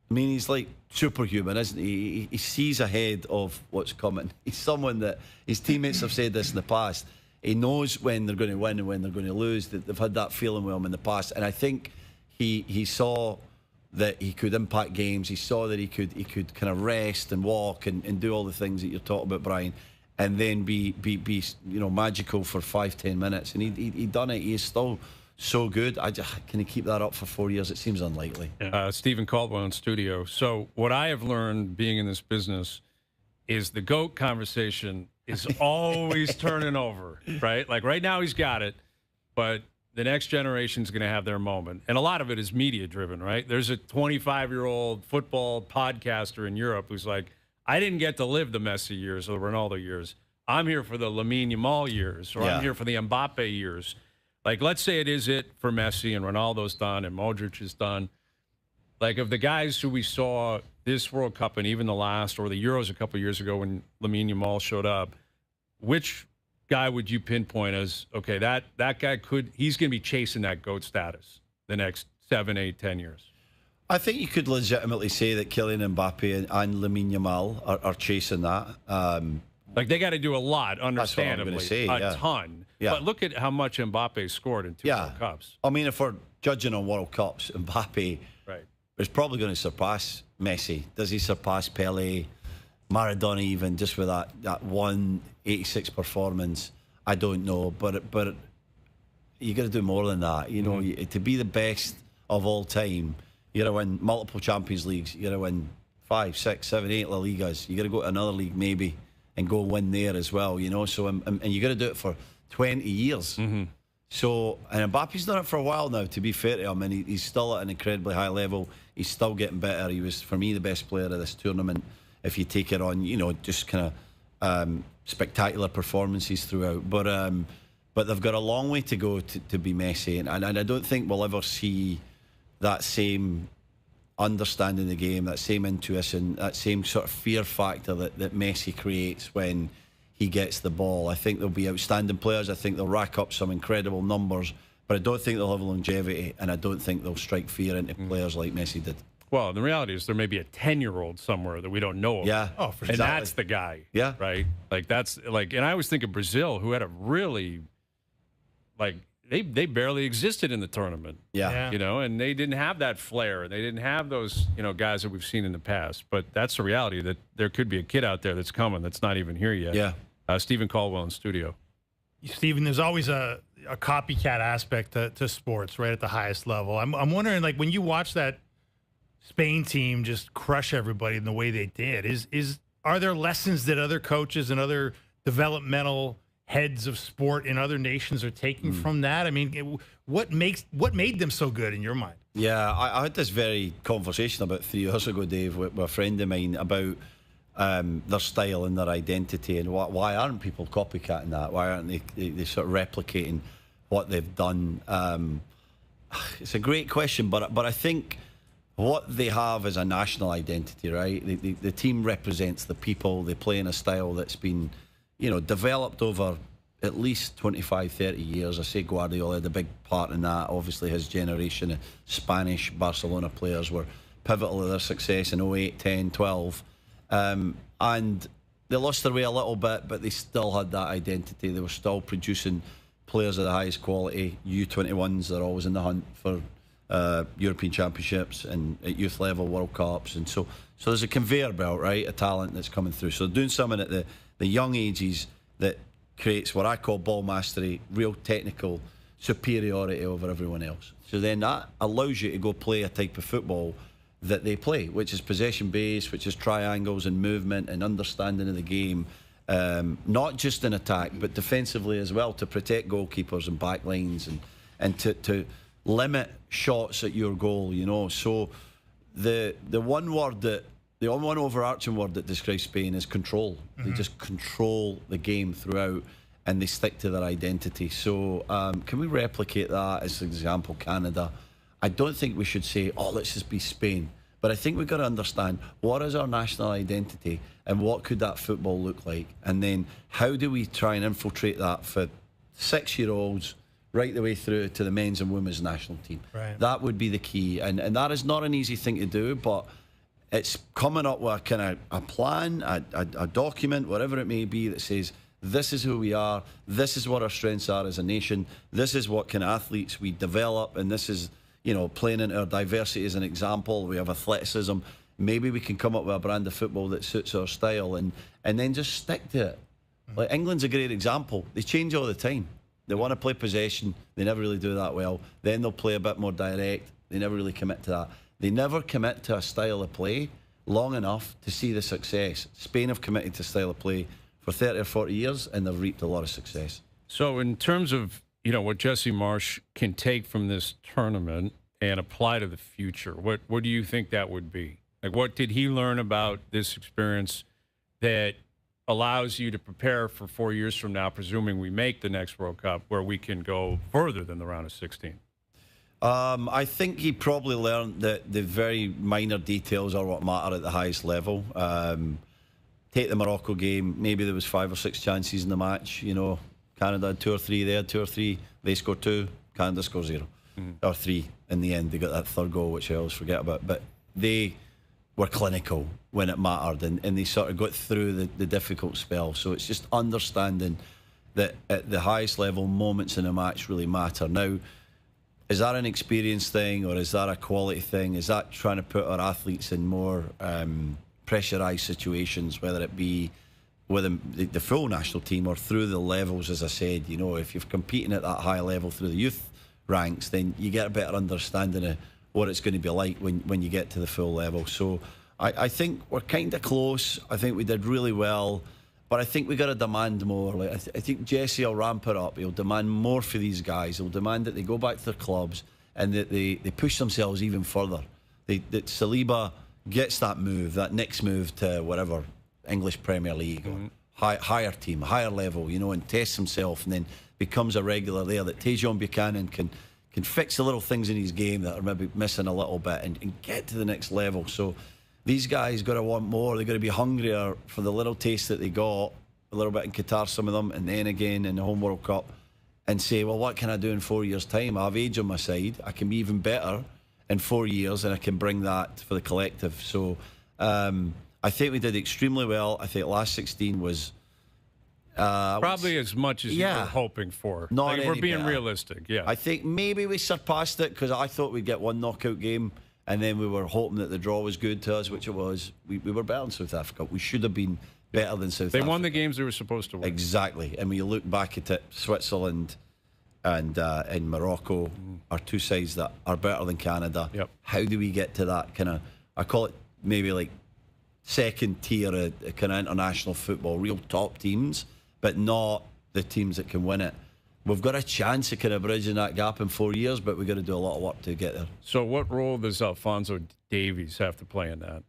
F: I mean, he's like superhuman, isn't he? He sees ahead of what's coming. He's someone that, his teammates have said this in the past, he knows when they're going to win and when they're going to lose. They've had that feeling with him in the past. And I think he saw that he could impact games. He saw that he could kind of rest and walk and do all the things that you're talking about, Brian. and then be magical for 5-10 minutes. And he done it. He is still so good. Can he keep that up for 4 years? It seems unlikely.
B: Stephen Caldwell in studio. So what I have learned being in this business is the GOAT conversation is always turning over, right? Like right now he's got it, but the next generation is going to have their moment. And a lot of it is media driven, right? There's a 25-year-old football podcaster in Europe who's like, I didn't get to live the Messi years or the Ronaldo years. I'm here for the Lamine Yamal years, or I'm here for the Mbappe years. Like, let's say it is it for Messi and Ronaldo's done and Modric is done. Like, of the guys who we saw this World Cup and even the last, or the Euros a couple of years ago when Lamine Yamal showed up, which guy would you pinpoint as, okay, that guy he's going to be chasing that GOAT status the next 7, 8, 10 years?
F: I think you could legitimately say that Kylian Mbappe and Lamine Yamal are chasing that.
B: Like, they got to do a lot, understandably,
F: That's what I'm gonna say,
B: a ton.
F: Yeah.
B: But look at how much Mbappe scored in 2 World Cups.
F: I mean, if we're judging on World Cups, Mbappe is probably going to surpass Messi. Does he surpass Pele, Maradona even, just with that 186 performance? I don't know. But you got to do more than that. You know, to be the best of all time, you got to win multiple Champions Leagues. You got to win 5, 6, 7, 8 La Ligas. You got to go to another league maybe and go win there as well, you know. So and you got to do it for 20 years. So, and Mbappe's done it for a while now, to be fair to him, and he's still at an incredibly high level. He's still getting better. He was, for me, the best player of this tournament, if you take it on, you know, just kind of spectacular performances throughout. But they've got a long way to go to be Messi, and I don't think we'll ever see that same understanding the game, that same intuition, that same sort of fear factor that Messi creates when he gets the ball. I think they'll be outstanding players. I think they'll rack up some incredible numbers, but I don't think they'll have longevity, and I don't think they'll strike fear into players like Messi did. Well,
B: the reality is there may be a 10-year-old somewhere that we don't know of.
F: Yeah.
C: Oh, for
B: sure. And
F: exactly.
B: that's the guy.
F: Yeah.
B: Right? Like, that's, like, and I always think of Brazil, who had a really, like, they barely existed in the tournament.
F: Yeah.
B: You know, and they didn't have that flair. They didn't have those, you know, guys that we've seen in the past. But that's the reality, that there could be a kid out there that's coming that's not even here yet.
F: Yeah.
B: Stephen Caldwell in studio.
C: Stephen, there's always a copycat aspect to sports, right, at the highest level. I'm wondering, like, when you watch that Spain team just crush everybody in the way they did, are there lessons that other coaches and other developmental heads of sport in other nations are taking from that? I mean, what made them so good in your mind?
F: Yeah, I had this very conversation about 3 years ago, Dave, with a friend of mine about their style and their identity, and why aren't people copycatting that? Why aren't they sort of replicating what they've done? It's a great question, but I think what they have is a national identity, right? The team represents the people. They play in a style that's been, you know, developed over at least 25, 30 years. I say Guardiola had a big part in that. Obviously, his generation of Spanish Barcelona players were pivotal to their success in 08, 10, 12. And they lost their way a little bit, but they still had that identity. They were still producing players of the highest quality. U21s, they're always in the hunt for European Championships and at youth level World Cups. And so there's a conveyor belt, right, of talent that's coming through. So doing something at the young ages that creates what I call ball mastery, real technical superiority over everyone else. So then that allows you to go play a type of football that they play, which is possession based, which is triangles and movement and understanding of the game, not just in attack but defensively as well, to protect goalkeepers and back lines and to limit shots at your goal, you know. So the one overarching word that describes Spain is control. They just control the game throughout, and they stick to their identity. So can we replicate that? As an example, Canada. I don't think we should say, oh, let's just be Spain. But I think we've got to understand, what is our national identity and what could that football look like? And then how do we try and infiltrate that for 6-year-olds right the way through to the men's and women's national team?
C: Right.
F: That would be the key. And that is not an easy thing to do, but it's coming up with a kind of a plan, a document, whatever it may be, that says, this is who we are, this is what our strengths are as a nation, this is what kind of athletes we develop, and this is, you know, playing into our diversity as an example. We have athleticism. Maybe we can come up with a brand of football that suits our style, and then just stick to it. Like England's a great example. They change all the time. They want to play possession. They never really do that well. Then they'll play a bit more direct. They never really commit to that. They never commit to a style of play long enough to see the success. Spain have committed to style of play for 30 or 40 years, and they've reaped a lot of success.
B: So in terms of, what Jesse Marsch can take from this tournament and apply to the future, what do you think that would be? Like, what did he learn about this experience that allows you to prepare for 4 years from now, presuming we make the next World Cup, where we can go further than the round of 16?
F: I think he probably learned that the very minor details are what matter at the highest level. Take the Morocco game, maybe there was 5 or 6 chances in the match. Canada had 2 or 3, they had 2 or 3, they scored 2, Canada scored 0. Or 3 in the end. They got that third goal, which I always forget about. But they were clinical when it mattered, and they sort of got through the difficult spell. So it's just understanding that at the highest level, moments in a match really matter. Now, is that an experience thing, or is that a quality thing? Is that trying to put our athletes in more pressurised situations, whether it be with the full national team or through the levels? As I said, if you're competing at that high level through the youth ranks, then you get a better understanding of what it's going to be like when you get to the full level. So I think we're kind of close. I think we did really well, but I think we got to demand more. Like I think Jesse will ramp it up. He'll demand more for these guys. He'll demand that they go back to their clubs and that they push themselves even further. That Saliba gets that move, that next move to whatever, English Premier League or higher team, higher level, and tests himself and then becomes a regular there. That Tajon Buchanan can fix the little things in his game that are maybe missing a little bit and get to the next level. So these guys got to want more. They've got to be hungrier for the little taste that they got, a little bit in Qatar, some of them, and then again in the home World Cup, and say, well, what can I do in 4 years' time? I have age on my side. I can be even better in 4 years, and I can bring that for the collective. So I think we did extremely well. I think last 16 was
B: probably as much as you were hoping for.
F: Not
B: we're being realistic. Yeah,
F: I think maybe we surpassed it because I thought we'd get one knockout game, and then we were hoping that the draw was good to us, which it was. We were better than South Africa. We should have been better than South Africa.
B: They won the games they were supposed to win.
F: Exactly. And when you look back at it, Switzerland and Morocco are two sides that are better than Canada.
B: Yep.
F: How do we get to that kind of, I call it maybe like second tier of kind of international football, real top teams, but not the teams that can win it. We've got a chance of kind of bridging that gap in 4 years, but we've got to do a lot of work to get there.
B: So what role does Alphonso Davies have to play in that?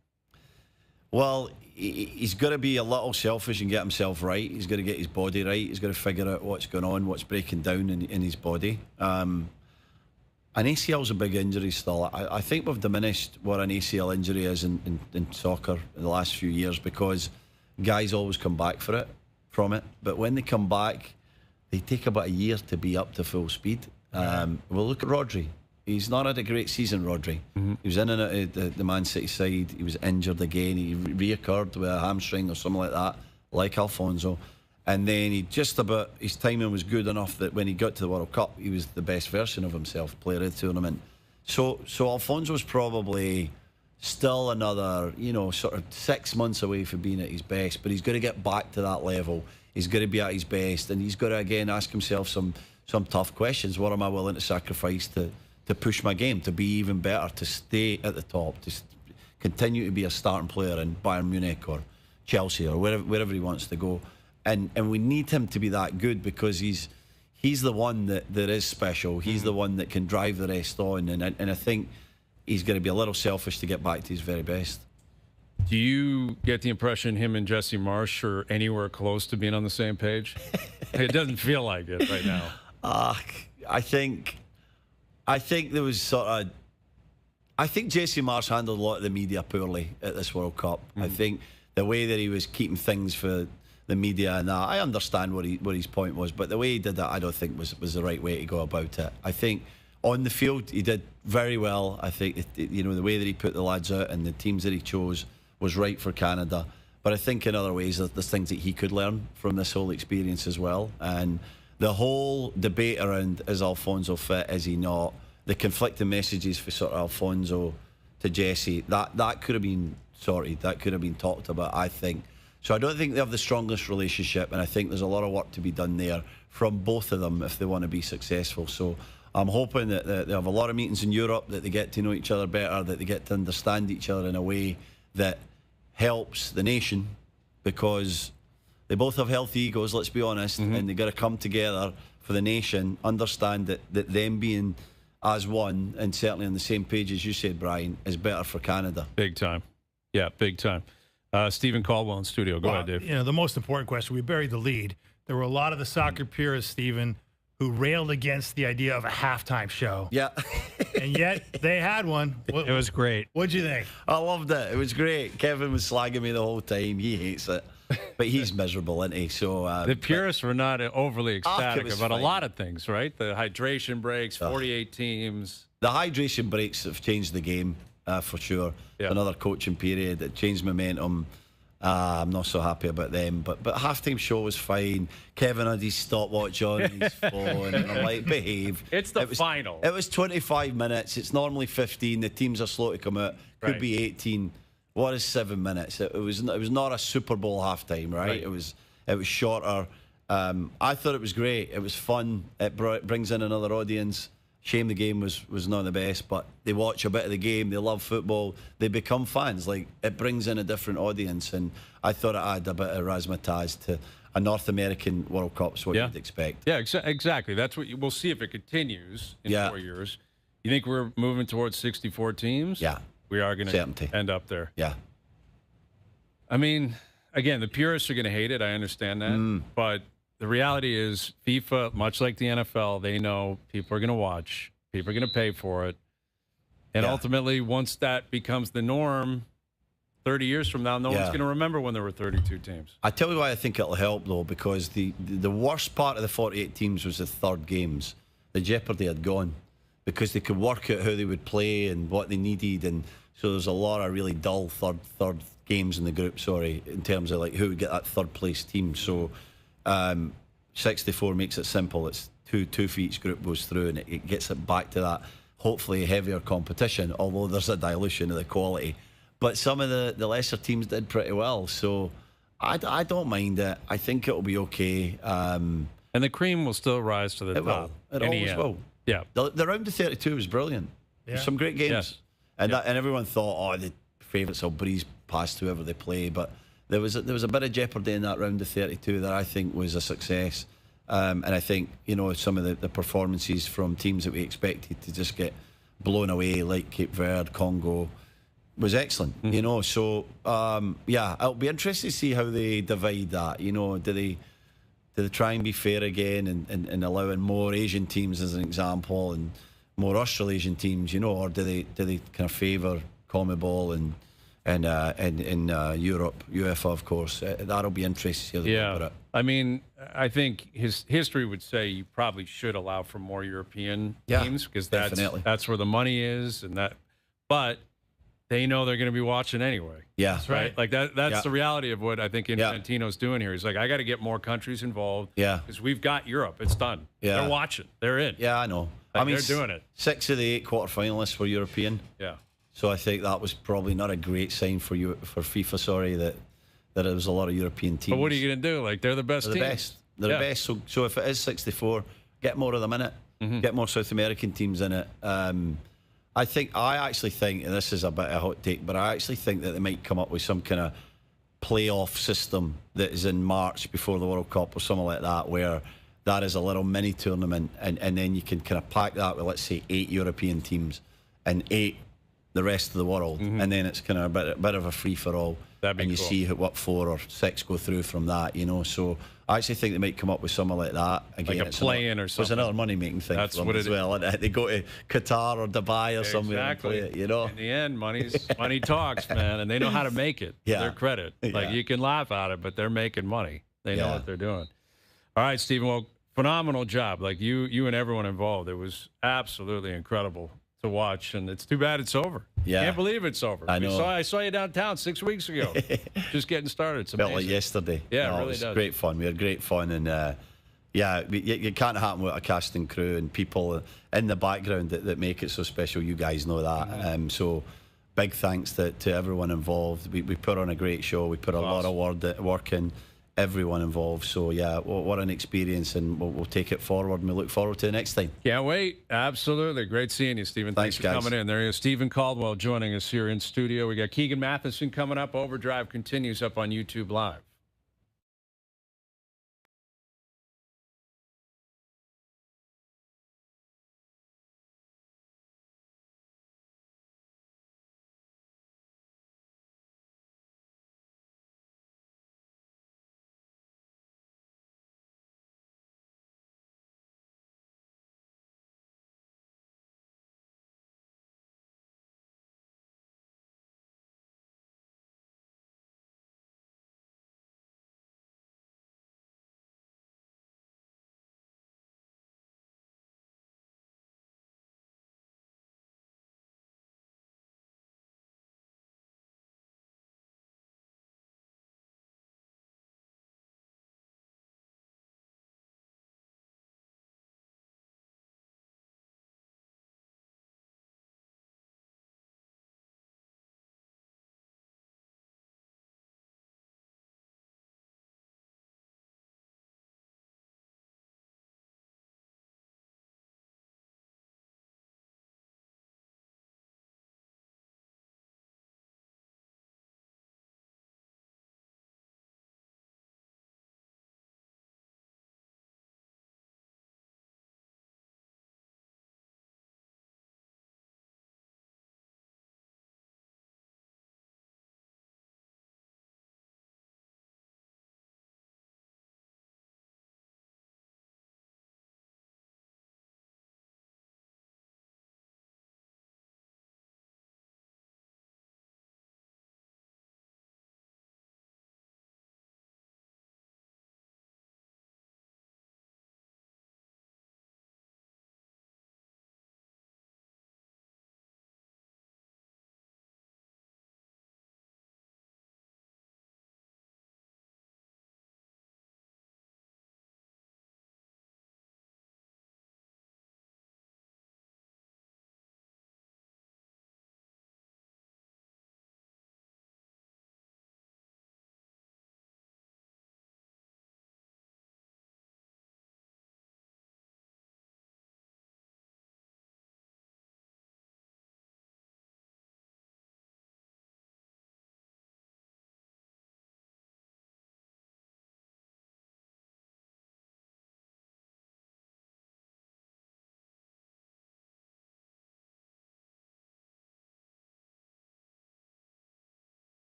F: Well, he's got to be a little selfish and get himself right. He's got to get his body right. He's got to figure out what's going on, what's breaking down in his body. An ACL's a big injury still. I think we've diminished what an ACL injury is in soccer in the last few years because guys always come back from it. But when they come back, they take about a year to be up to full speed. Well, look at Rodri. He's not had a great season, Rodri. He was in and out of the Man City side. He was injured again. He reoccurred with a hamstring or something like that, like Alphonso. And then his timing was good enough that when he got to the World Cup, he was the best version of himself, player of the tournament. So Alphonso's probably still another, sort of 6 months away from being at his best, but he's got to get back to that level. He's got to be at his best, and he's got to, again, ask himself some tough questions. What am I willing to sacrifice to push my game, to be even better, to stay at the top, to continue to be a starting player in Bayern Munich or Chelsea or wherever he wants to go? And we need him to be that good because he's the one that is special. He's the one that can drive the rest on, and I think he's going to be a little selfish to get back to his very best.
B: Do you get the impression him and Jesse Marsch are anywhere close to being on the same page? It doesn't feel like it right now.
F: I think there was I think Jesse Marsch handled a lot of the media poorly at this World Cup. I think the way that he was keeping things for the media and that, I understand what his point was, but the way he did that, I don't think was the right way to go about it. I think on the field he did very well. I think the way that he put the lads out and the teams that he chose was right for Canada. But I think in other ways there's things that he could learn from this whole experience as well. And the whole debate around, is Alphonso fit, is he not, the conflicting messages for sort of Alphonso to Jesse, that could have been sorted, that could have been talked about, I think. So I don't think they have the strongest relationship, and I think there's a lot of work to be done there from both of them if they want to be successful. So I'm hoping that they have a lot of meetings in Europe, that they get to know each other better, that they get to understand each other in a way that helps the nation, because they both have healthy egos, let's be honest, and they've got to come together for the nation, understand that them being as one, and certainly on the same page as you said, Brian, is better for Canada.
B: Big time. Yeah, big time. Stephen Caldwell in studio. Go ahead, Dave.
C: You know, the most important question, we buried the lead. There were a lot of the soccer purists, Stephen, who railed against the idea of a halftime show.
F: Yeah.
C: And yet they had one.
D: It was great.
C: What'd you think?
F: I loved it. It was great. Kevin was slagging me the whole time. He hates it. But he's miserable, isn't he? So
B: the purists were not overly ecstatic about
F: fine.
B: a lot of things, right? The hydration breaks, 48 teams.
F: The hydration breaks have changed the game, for sure.
B: Yeah.
F: Another coaching period. It changed momentum. I'm not so happy about them. But halftime show was fine. Kevin had his stopwatch on his phone. And I'm like, behave.
B: It's the final.
F: It was 25 minutes. It's normally 15. The teams are slow to come out. Could
B: Right.
F: be 18. What is 7 minutes? It was not a Super Bowl halftime, right? It was shorter. I thought it was great. It was fun. It brings in another audience. Shame the game was not the best, but they watch a bit of the game. They love football. They become fans. Like, it brings in a different audience, and I thought it added a bit of razzmatazz to a North American World Cup. Is what you'd expect.
B: Yeah, exactly. That's what we'll see if it continues in 4 years. You think we're moving towards 64 teams?
F: Yeah,
B: we are going
F: Certainty.
B: to end up there.
F: Yeah.
B: I mean, again, the purists are going to hate it. I understand that, but the reality is FIFA, much like the NFL, they know people are going to watch, people are going to pay for it. And ultimately, once that becomes the norm, 30 years from now, no one's going to remember when there were 32 teams.
F: I tell you why I think it'll help, though, because the worst part of the 48 teams was the third games. The jeopardy had gone because they could work out how they would play and what they needed. And so there's a lot of really dull third games in the group, in terms of like who would get that third place team. So 64 makes it simple. It's two for each group goes through, and it gets it back to that hopefully heavier competition, although there's a dilution of the quality. But some of the lesser teams did pretty well, so I don't mind it. I think it'll be okay.
B: And the cream will still rise to the top.
F: It always will.
B: Yeah.
F: The round of 32 was brilliant.
C: Yeah.
F: Some great games.
B: Yes.
F: And and everyone thought, the favourites will breeze past whoever they play, but there was a bit of jeopardy in that round of 32 that I think was a success. And I think, some of the performances from teams that we expected to just get blown away, like Cape Verde, Congo, was excellent. So it'll be interesting to see how they divide that. Do they try and be fair again and allowing more Asian teams as an example and more Australasian teams, or do they kind of favour CONMEBOL and Europe, UEFA, of course. That'll be interesting to see how they go.
B: I mean, I think his history would say you probably should allow for more European teams because that's where the money is, but they know they're going to be watching anyway.
F: Yeah,
B: that's right. Like that's the reality of what I think Infantino's doing here. He's like, I got to get more countries involved.
F: Yeah,
B: because we've got Europe. It's done. Yeah, they're watching. They're in.
F: Yeah, I know.
B: Like, they're doing it.
F: 6 of the 8 quarterfinalists were European.
B: Yeah. So
F: I think that was probably not a great sign for FIFA. That there was a lot of European teams.
B: But what are you going to do? Like, they're the best.
F: They're the best. So if it is 64, get more of them in it. Get more South American teams in it. I actually think, and this is a bit of a hot take, but I actually think that they might come up with some kind of playoff system that is in March before the World Cup or something like that, where that is a little mini tournament, and then you can kind of pack that with, let's say, 8 European teams and 8 the rest of the world, and then it's kind of a bit of a free for all.
B: And
F: you see what 4 or 6 go through from that, So I actually think they might come up with something like that. Again,
B: like a play-in or something.
F: It's another money-making thing.
B: That's
F: for them
B: what
F: as well. And they go to Qatar or Dubai or somewhere and play it,
B: In the end, money talks, man, and they know how to make it. To their credit. Like, you can laugh at it, but they're making money. They know what they're doing. All right, Stephen. Well, phenomenal job. Like you and everyone involved. It was absolutely incredible to watch, and it's too bad it's over. Yeah, can't believe it's over.
F: I know.
B: I saw you downtown 6 weeks ago, just getting started. It's amazing.
F: Felt like yesterday.
B: Yeah,
F: it
B: really
F: was
B: does.
F: Great fun. We had great fun, and you can't happen with a casting crew and people in the background that make it so special. You guys know that. So big thanks to everyone involved. We put on a great show. We put a lot of work in, everyone involved. So, yeah, what an experience, and we'll take it forward, and we look forward to the next time.
B: Can't wait. Absolutely. Great seeing you, Stephen. Thanks for
F: guys.
B: coming in. There he is, Stephen Caldwell, joining us here in studio. We got Keegan Matheson coming up. OverDrive continues up on YouTube Live.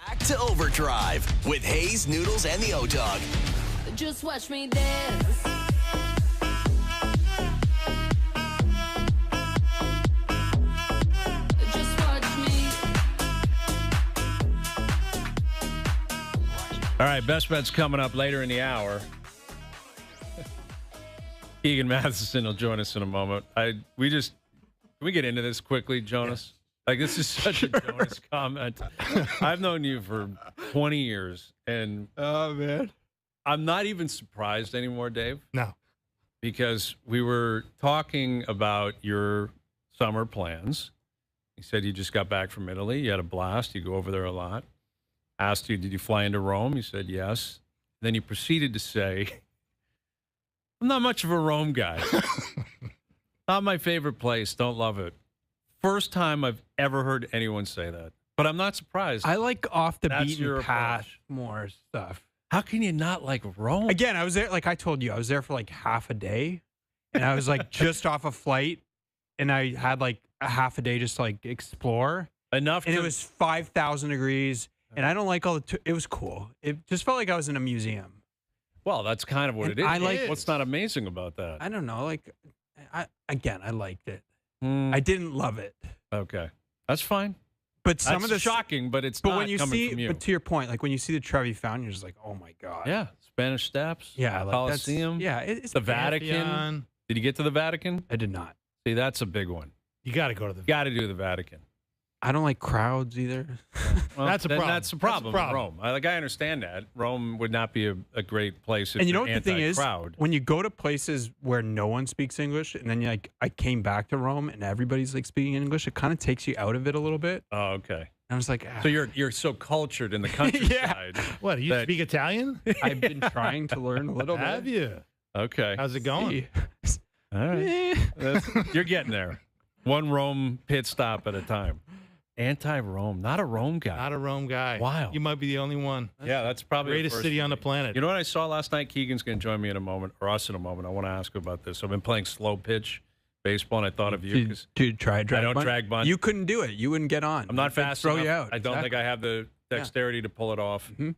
A: Back to OverDrive with Hayes, Noodles, and the O-Dog.
G: Just watch me dance. Just watch me.
B: All right, best bets coming up later in the hour. Keegan Matheson will join us in a moment. Can we get into this quickly, Jonas? Like, this is such a Jonas comment. I've known you for 20 years, and
D: Oh, man.
B: I'm not even surprised anymore, Dave,
C: No.
B: because we were talking about your summer plans. You said you just got back from Italy. You had a blast. You go over there a lot. Asked you, did you fly into Rome? You said yes. Then you proceeded to say, I'm not much of a Rome guy. Not my favorite place. Don't love it. First time I've ever heard anyone say that. But I'm not surprised.
D: I like off the
B: That's
D: beaten
B: your
D: path
B: approach.
D: more stuff.
B: How can you not like Rome?
D: Again, I was there, like I told you, I was there for like half a day. And I was like just off a flight. And I had like a half a day just to like explore.
B: Enough
D: And
B: to,
D: it was 5,000 degrees. And I don't like all the, it was cool. It just felt like I was in a museum.
B: well, that's kind of what
D: And
B: it is.
D: I like-
B: What's not amazing about that?
D: I don't know. Like, I liked it.
B: Hmm,
D: I didn't love it.
B: okay. That's fine.
D: But some
B: That's
D: of the
B: shocking, but it's
D: But
B: not
D: when you
B: coming
D: see,
B: from you.
D: but to your point, like when you see the Trevi Fountain, you're just like, oh my god.
B: Yeah, Spanish Steps.
D: Yeah. Like
B: Colosseum.
D: That's, yeah. It's
B: The Vatican.
C: Pantheon.
B: Did you get to the Vatican?
D: I did not.
B: See, that's a big one.
C: You got to go to the.
B: Got to do the Vatican.
D: I don't like crowds either.
B: Well,
C: That's a
B: then
C: problem.
B: That's the
C: That's a
B: problem. with
C: problem.
B: Rome. I understand that Rome would not be a great place if
D: And you know
B: you're
D: what the thing is?
B: anti-crowd.
D: When you go to places where no one speaks English, and then like I came back to Rome and everybody's like speaking English, it kind of takes you out of it a little bit.
B: Oh, okay.
D: And I was like,
B: So you're so cultured in the countryside.
C: What? You
B: that-
C: speak Italian?
D: I've been trying to learn a little bit.
C: Have you?
B: Okay.
C: How's it going?
D: See.
B: All right.
D: Eh.
B: You're getting there. One Rome pit stop at a time. Anti-Rome. Not a Rome guy.
C: Not a Rome guy.
B: Wow.
C: You might be the only one.
B: Yeah, that's probably the
C: Greatest
B: first
C: city on the
B: thing.
C: planet.
B: You know what I saw last night? Keegan's going to join me in a moment, or us in a moment. I want to ask you about this. I've been playing slow pitch baseball, and I thought of you because
D: Dude, try drag
B: I don't
D: bunt.
B: drag bunt.
D: You couldn't do it. You wouldn't get on.
B: I'm not
D: They'd
B: fast
D: Throw
B: enough.
D: you out.
B: I don't think I have the dexterity to pull it off.
D: Mhm.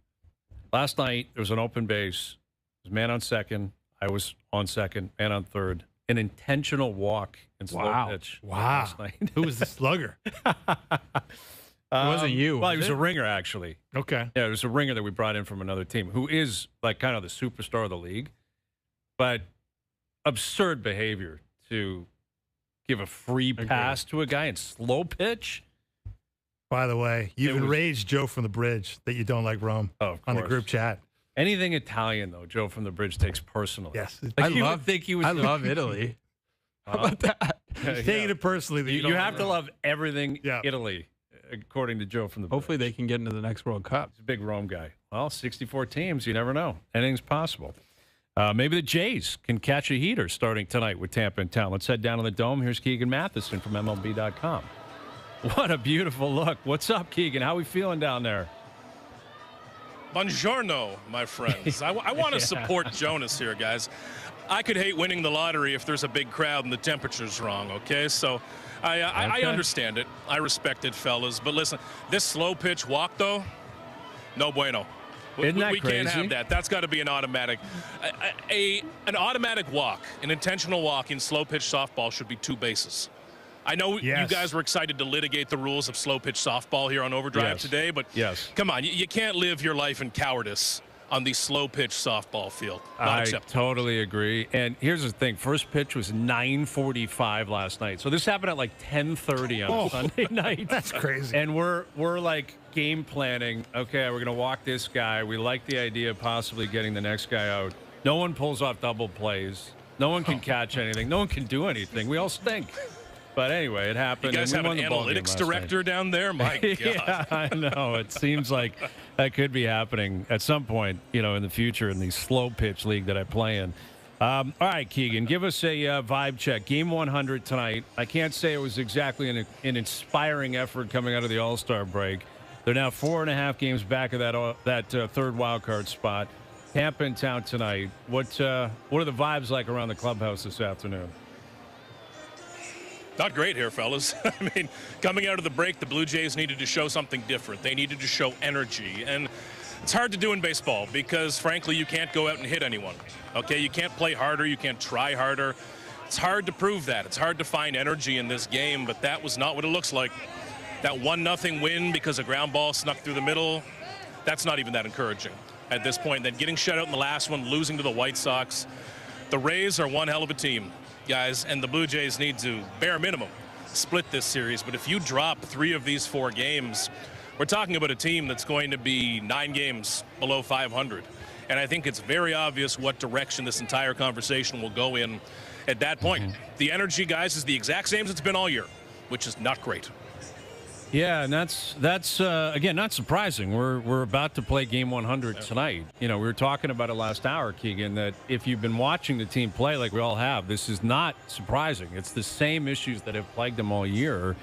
B: Last night, there was an open base. There was man on second. I was on second, man on third. An intentional walk in slow
D: Wow.
B: pitch.
C: Wow.
B: Last night.
C: Who was the slugger?
D: It wasn't you,
B: Well,
D: was
B: he was
D: it?
B: a ringer, actually.
C: Okay.
B: Yeah, it was a ringer that we brought in from another team who is like kind of the superstar of the league. But absurd behavior to give a free pass to a guy in slow pitch.
C: By the way, you've
B: It was-
C: enraged Joe from the bridge that you don't like Rome
B: Oh, of
C: on the
B: course.
C: group chat.
B: Anything Italian, though, Joe from the Bridge takes personally.
C: Yes.
B: Like,
D: I
B: you
D: love.
B: would think he was.
D: I love Italy. How about that?
C: He's taking it personally that you,
B: You
C: don't
B: have
C: like
B: to
C: Rome.
B: love everything
C: Yeah.
B: Italy, according to Joe from the Bridge.
D: Hopefully they can get into the next World Cup.
B: He's a big Rome guy. Well, 64 teams, you never know. Anything's possible. Maybe the Jays can catch a heater starting tonight with Tampa in town. Let's head down to the Dome. Here's Keegan Matheson from MLB.com. What a beautiful look. What's up, Keegan? How we feeling down there?
H: Buongiorno, my friends. I want to support Jonas here, guys. I could hate winning the lottery if there's a big crowd and the temperature's wrong, okay? So I
B: Okay.
H: understand it. I respect it, fellas. But listen, this slow pitch walk, though, no bueno.
B: Isn't that
H: we can't
B: crazy?
H: have that. That's got to be an automatic. An automatic walk, an intentional walk in slow pitch softball should be 2 bases. I know
C: Yes.
H: you guys were excited to litigate the rules of slow pitch softball here on OverDrive
B: Yes.
H: today, but
B: Yes.
H: come on, you can't live your life in cowardice on the slow pitch softball field. Not
B: I
H: acceptable.
B: totally agree. And here's the thing. First pitch was 9:45 last night. So this happened at like 10:30 on Sunday night.
C: That's crazy.
B: And we're like game planning. Okay, we're going to walk this guy. We like the idea of possibly getting the next guy out. No one pulls off double plays. No one can catch anything. No one can do anything. We all stink. But anyway, it
H: You
B: happened.
H: guys
B: and
H: have
B: we
H: an
B: won the ballgame
H: analytics
B: last night.
H: director down there? My God.
B: Yeah, I know. It seems like that could be happening at some point, in the future in the slow pitch league that I play in. All right, Keegan, give us a vibe check. Game 100 tonight. I can't say it was exactly an inspiring effort coming out of the All-Star break. They're now 4.5 games back of that third wild card spot. Tampa in town tonight. What are the vibes like around the clubhouse this afternoon?
H: Not great here, fellas. I mean, coming out of the break, the Blue Jays needed to show something different. They needed to show energy. And it's hard to do in baseball because, frankly, you can't go out and hit anyone. Okay, you can't play harder. You can't try harder. It's hard to prove that. It's hard to find energy in this game, but that was not what it looks like. That 1-0 win because a ground ball snuck through the middle, that's not even that encouraging at this point. Then getting shut out in the last one, losing to the White Sox. The Rays are one hell of a team, guys, and the Blue Jays need to, bare minimum, split this series. But if you drop 3 of these 4 games, we're talking about a team that's going to be 9 games below 500. And I think it's very obvious what direction this entire conversation will go in at that point. The energy, guys, is the exact same as it's been all year, which is not great.
B: Yeah, and that's again, not surprising. We're about to play game 100 tonight. You know, we were talking about it last hour, Keegan, that if you've been watching the team play like we all have, this is not surprising. It's the same issues that have plagued them all year.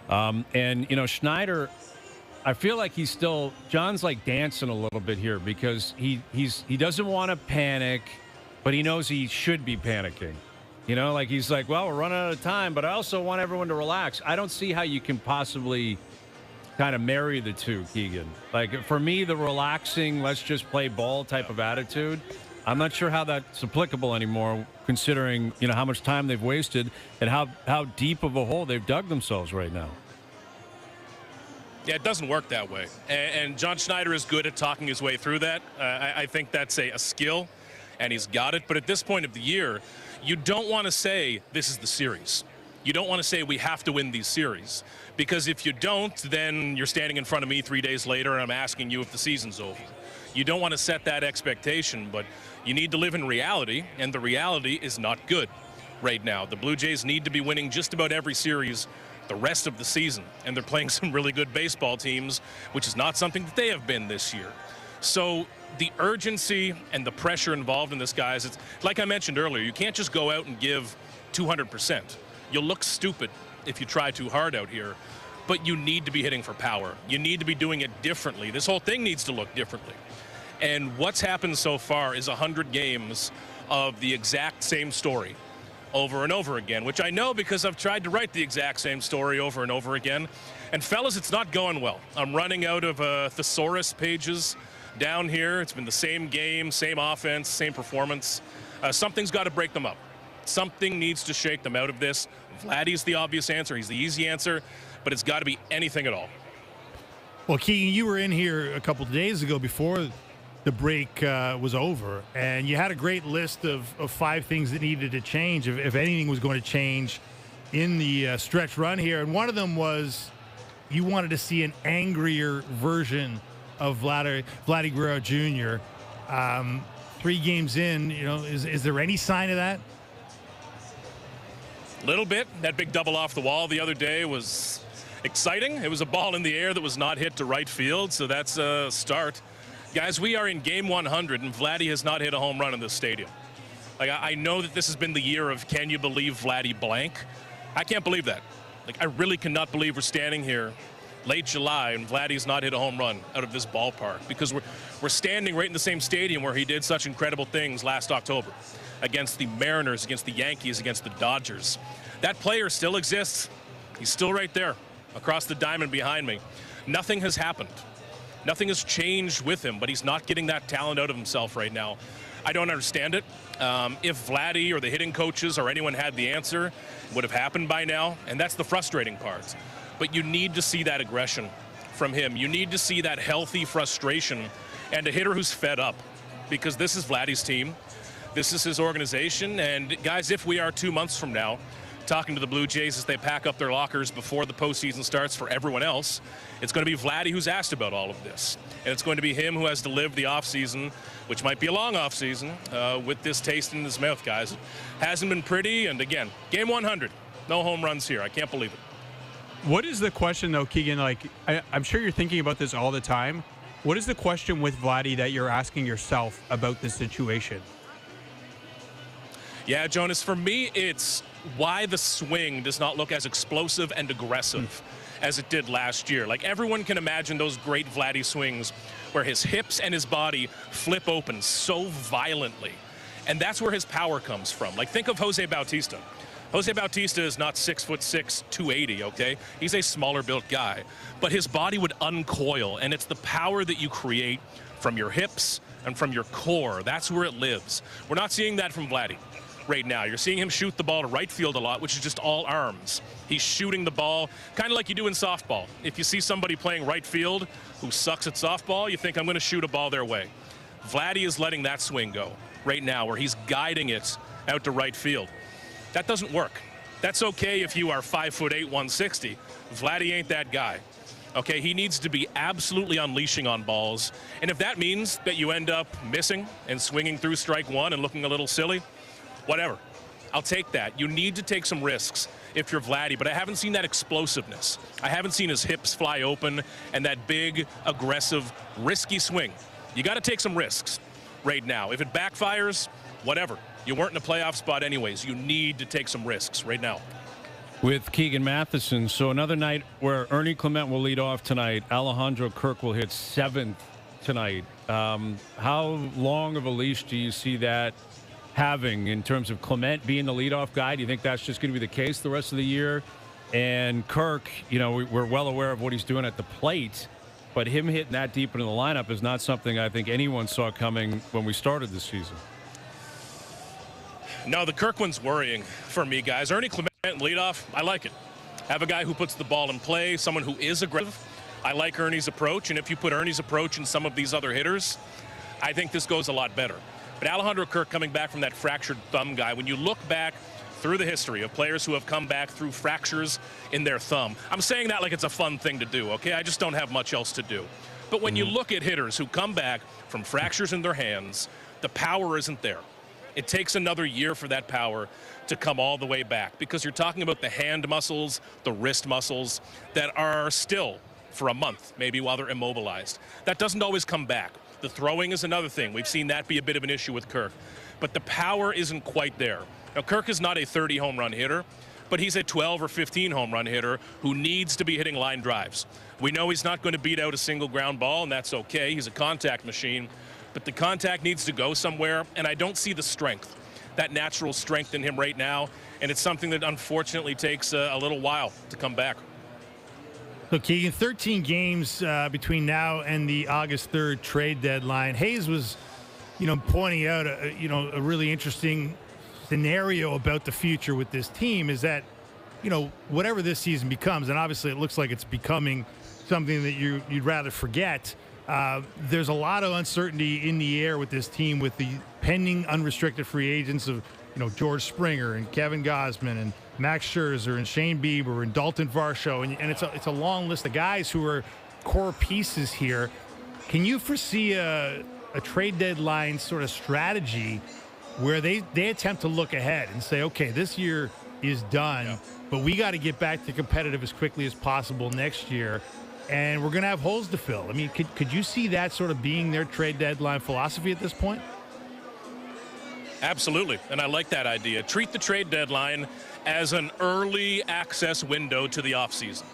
B: And, you know, Schneider, I feel like John's like dancing a little bit here because he doesn't want to panic, but he knows he should be panicking. You know, like he's like, well, we're running out of time, but I also want everyone to relax. I don't see how you can possibly kind of marry the two, Keegan. Like, for me, the relaxing, let's just play ball type of attitude, I'm not sure how that's applicable anymore, considering, you know, how much time they've wasted and how deep of a hole they've dug themselves right now.
H: Yeah, it doesn't work that way. And John Schneider is good at talking his way through that. I think that's a skill, and he's got it. But at this point of the year, you don't want to say this is the series. You don't want to say we have to win these series. Because if you don't, then you're standing in front of me 3 days later and I'm asking you if the season's over. You don't want to set that expectation, but you need to live in reality, and the reality is not good right now. The Blue Jays need to be winning just about every series the rest of the season, and they're playing some really good baseball teams, which is not something that they have been this year. So the urgency and the pressure involved in this, guys, it's like I mentioned earlier, you can't just go out and give 200%. You'll look stupid if you try too hard out here, but you need to be hitting for power. You need to be doing it differently. This whole thing needs to look differently. And what's happened so far is 100 games of the exact same story over and over again, which I know because I've tried to write the exact same story over and over again. And fellas, it's not going well. I'm running out of thesaurus pages down here. It's been the same game, same offense, same performance. Something's got to break them up. Something needs to shake them out of this. Vladdy's the obvious answer. He's the easy answer, but it's got to be anything at all.
C: Well, Keegan, you were in here a couple of days ago before the break was over, and you had a great list of 5 things that needed to change if anything was going to change in the stretch run here. And one of them was you wanted to see an angrier version of Vladdy Guerrero Jr. 3 games in, you know, is there any sign of that?
H: Little bit. That big double off the wall the other day was exciting. It was a ball in the air that was not hit to right field, so that's a start. Guys, we are in game 100, and Vladdy has not hit a home run in this stadium. Like, I know that this has been the year of can you believe Vladdy blank? I can't believe that. Like, I really cannot believe we're standing here late July and Vladdy's not hit a home run out of this ballpark, because we're standing right in the same stadium where he did such incredible things last October against the Mariners, against the Yankees, against the Dodgers. That player still exists. He's still right there across the diamond behind me. Nothing has happened. Nothing has changed with him, but he's not getting that talent out of himself right now. I don't understand it. If Vladdy or the hitting coaches or anyone had the answer, it would have happened by now, and that's the frustrating part. But you need to see that aggression from him. You need to see that healthy frustration and a hitter who's fed up, because this is Vladdy's team. This is his organization. And, guys, if we are 2 months from now talking to the Blue Jays as they pack up their lockers before the postseason starts for everyone else, it's going to be Vladdy who's asked about all of this. And it's going to be him who has to live the offseason, which might be a long offseason, with this taste in his mouth, guys. It hasn't been pretty. And, again, game 100. No home runs here. I can't believe it.
D: What is the question, though, Keegan? Like, I'm sure you're thinking about this all the time. What is the question with Vladdy that you're asking yourself about this situation?
H: Yeah, Jonas, for me, it's why the swing does not look as explosive and aggressive as it did last year. Like, everyone can imagine those great Vladdy swings where his hips and his body flip open so violently. And that's where his power comes from. Like, think of Jose Bautista. Jose Bautista is not 6'6", 280, okay? He's a smaller built guy. But his body would uncoil, and it's the power that you create from your hips and from your core. That's where it lives. We're not seeing that from Vladdy right now. You're seeing him shoot the ball to right field a lot, which is just all arms. He's shooting the ball kind of like you do in softball. If you see somebody playing right field who sucks at softball, you think, I'm going to shoot a ball their way. Vladdy is letting that swing go right now, where he's guiding it out to right field. That doesn't work. That's okay if you are 5'8", 160. Vladdy ain't that guy. Okay, he needs to be absolutely unleashing on balls. And if that means that you end up missing and swinging through strike one and looking a little silly, whatever. I'll take that. You need to take some risks if you're Vladdy, but I haven't seen that explosiveness. I haven't seen his hips fly open and that big, aggressive, risky swing. You got to take some risks right now. If it backfires, whatever. You weren't in a playoff spot anyways. You need to take some risks right now.
B: With Keegan Matheson, so another night where Ernie Clement will lead off tonight. Alejandro Kirk will hit 7th tonight. How long of a leash do you see that having in terms of Clement being the leadoff guy? Do you think that's just going to be the case the rest of the year? And Kirk, you know, we're well aware of what he's doing at the plate, but him hitting that deep into the lineup is not something I think anyone saw coming when we started this season.
H: No, the Kirk one's worrying for me, guys. Ernie Clement leadoff, I like it. Have a guy who puts the ball in play, someone who is aggressive. I like Ernie's approach, and if you put Ernie's approach in some of these other hitters, I think this goes a lot better. But Alejandro Kirk coming back from that fractured thumb guy, when you look back through the history of players who have come back through fractures in their thumb, I'm saying that like it's a fun thing to do, okay? I just don't have much else to do. But when you look at hitters who come back from fractures in their hands, the power isn't there. It takes another year for that power to come all the way back, because you're talking about the hand muscles, the wrist muscles that are still for a month, maybe while they're immobilized. That doesn't always come back. The throwing is another thing. We've seen that be a bit of an issue with Kirk. But the power isn't quite there. Now, Kirk is not a 30 home run hitter, but he's a 12 or 15 home run hitter who needs to be hitting line drives. We know he's not going to beat out a single ground ball, and that's okay. He's a contact machine. But the contact needs to go somewhere, and I don't see the strength, that natural strength in him right now, and it's something that unfortunately takes a little while to come back.
C: So, Keegan, 13 games between now and the August 3rd trade deadline. Hayes was, pointing out a really interesting scenario about the future with this team is that, whatever this season becomes, and obviously it looks like it's becoming something that you'd rather forget. There's a lot of uncertainty in the air with this team with the pending unrestricted free agents of, George Springer and Kevin Gausman and Max Scherzer and Shane Bieber and Dalton Varsho. And it's a long list of guys who are core pieces here. Can you foresee a trade deadline sort of strategy where they attempt to look ahead and say, okay, this year is done, but we got to get back to competitive as quickly as possible next year? And we're going to have holes to fill. I mean, could you see that sort of being their trade deadline philosophy at this point?
H: Absolutely, and I like that idea. Treat the trade deadline as an early access window to the offseason.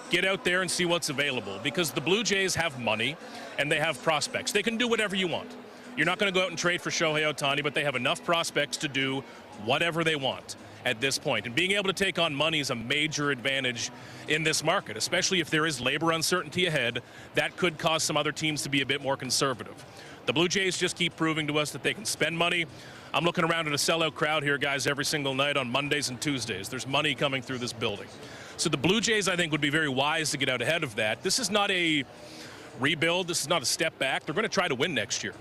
H: Get out there and see what's available, because the Blue Jays have money and they have prospects. They can do whatever you want. You're not going to go out and trade for Shohei Ohtani, but they have enough prospects to do whatever they want at this point. And being able to take on money is a major advantage in this market, especially if there is labor uncertainty ahead. That could cause some other teams to be a bit more conservative. The Blue Jays just keep proving to us that they can spend money. I'm looking around at a sellout crowd here, guys, every single night on Mondays and Tuesdays. There's money coming through this building. So the Blue Jays, I think, would be very wise to get out ahead of that. This is not a rebuild. This is not a step back. They're going to try to win next year,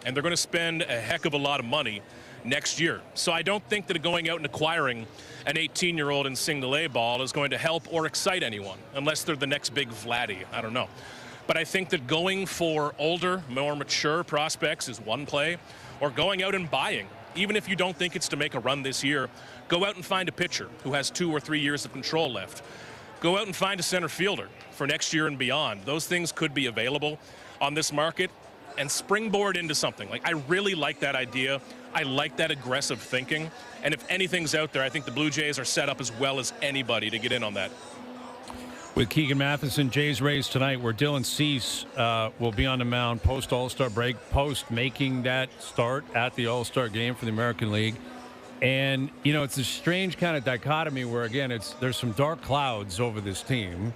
H: and they're going to spend a heck of a lot of money next year. So I don't think that going out and acquiring an 18-year-old in single A ball is going to help or excite anyone, unless they're the next big Vladdy. I don't know. But I think that going for older, more mature prospects is one play, or going out and buying. Even if you don't think it's to make a run this year, go out and find a pitcher who has 2 or 3 years of control left. Go out and find a center fielder for next year and beyond. Those things could be available on this market, and springboard into something. Like, I really like that idea. I like that aggressive thinking. And if anything's out there, I think the Blue Jays are set up as well as anybody to get in on that.
B: With Keegan Matheson, Jays Rays tonight, where Dylan Cease will be on the mound post All-Star break, post making that start at the All-Star game for the American League. And, it's a strange kind of dichotomy where, again, there's some dark clouds over this team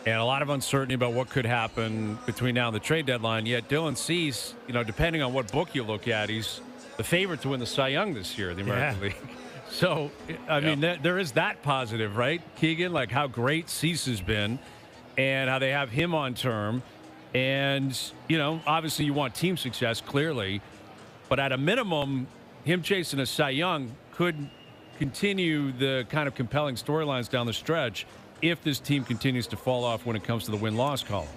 B: and a lot of uncertainty about what could happen between now and the trade deadline. Yet Dylan Cease, depending on what book you look at, he's the favorite to win the Cy Young this year, the American League. So, I mean, there is that positive, right, Keegan? Like how great Cease has been and how they have him on term. And, obviously you want team success, clearly. But at a minimum, him chasing a Cy Young could continue the kind of compelling storylines down the stretch if this team continues to fall off when it comes to the win-loss column.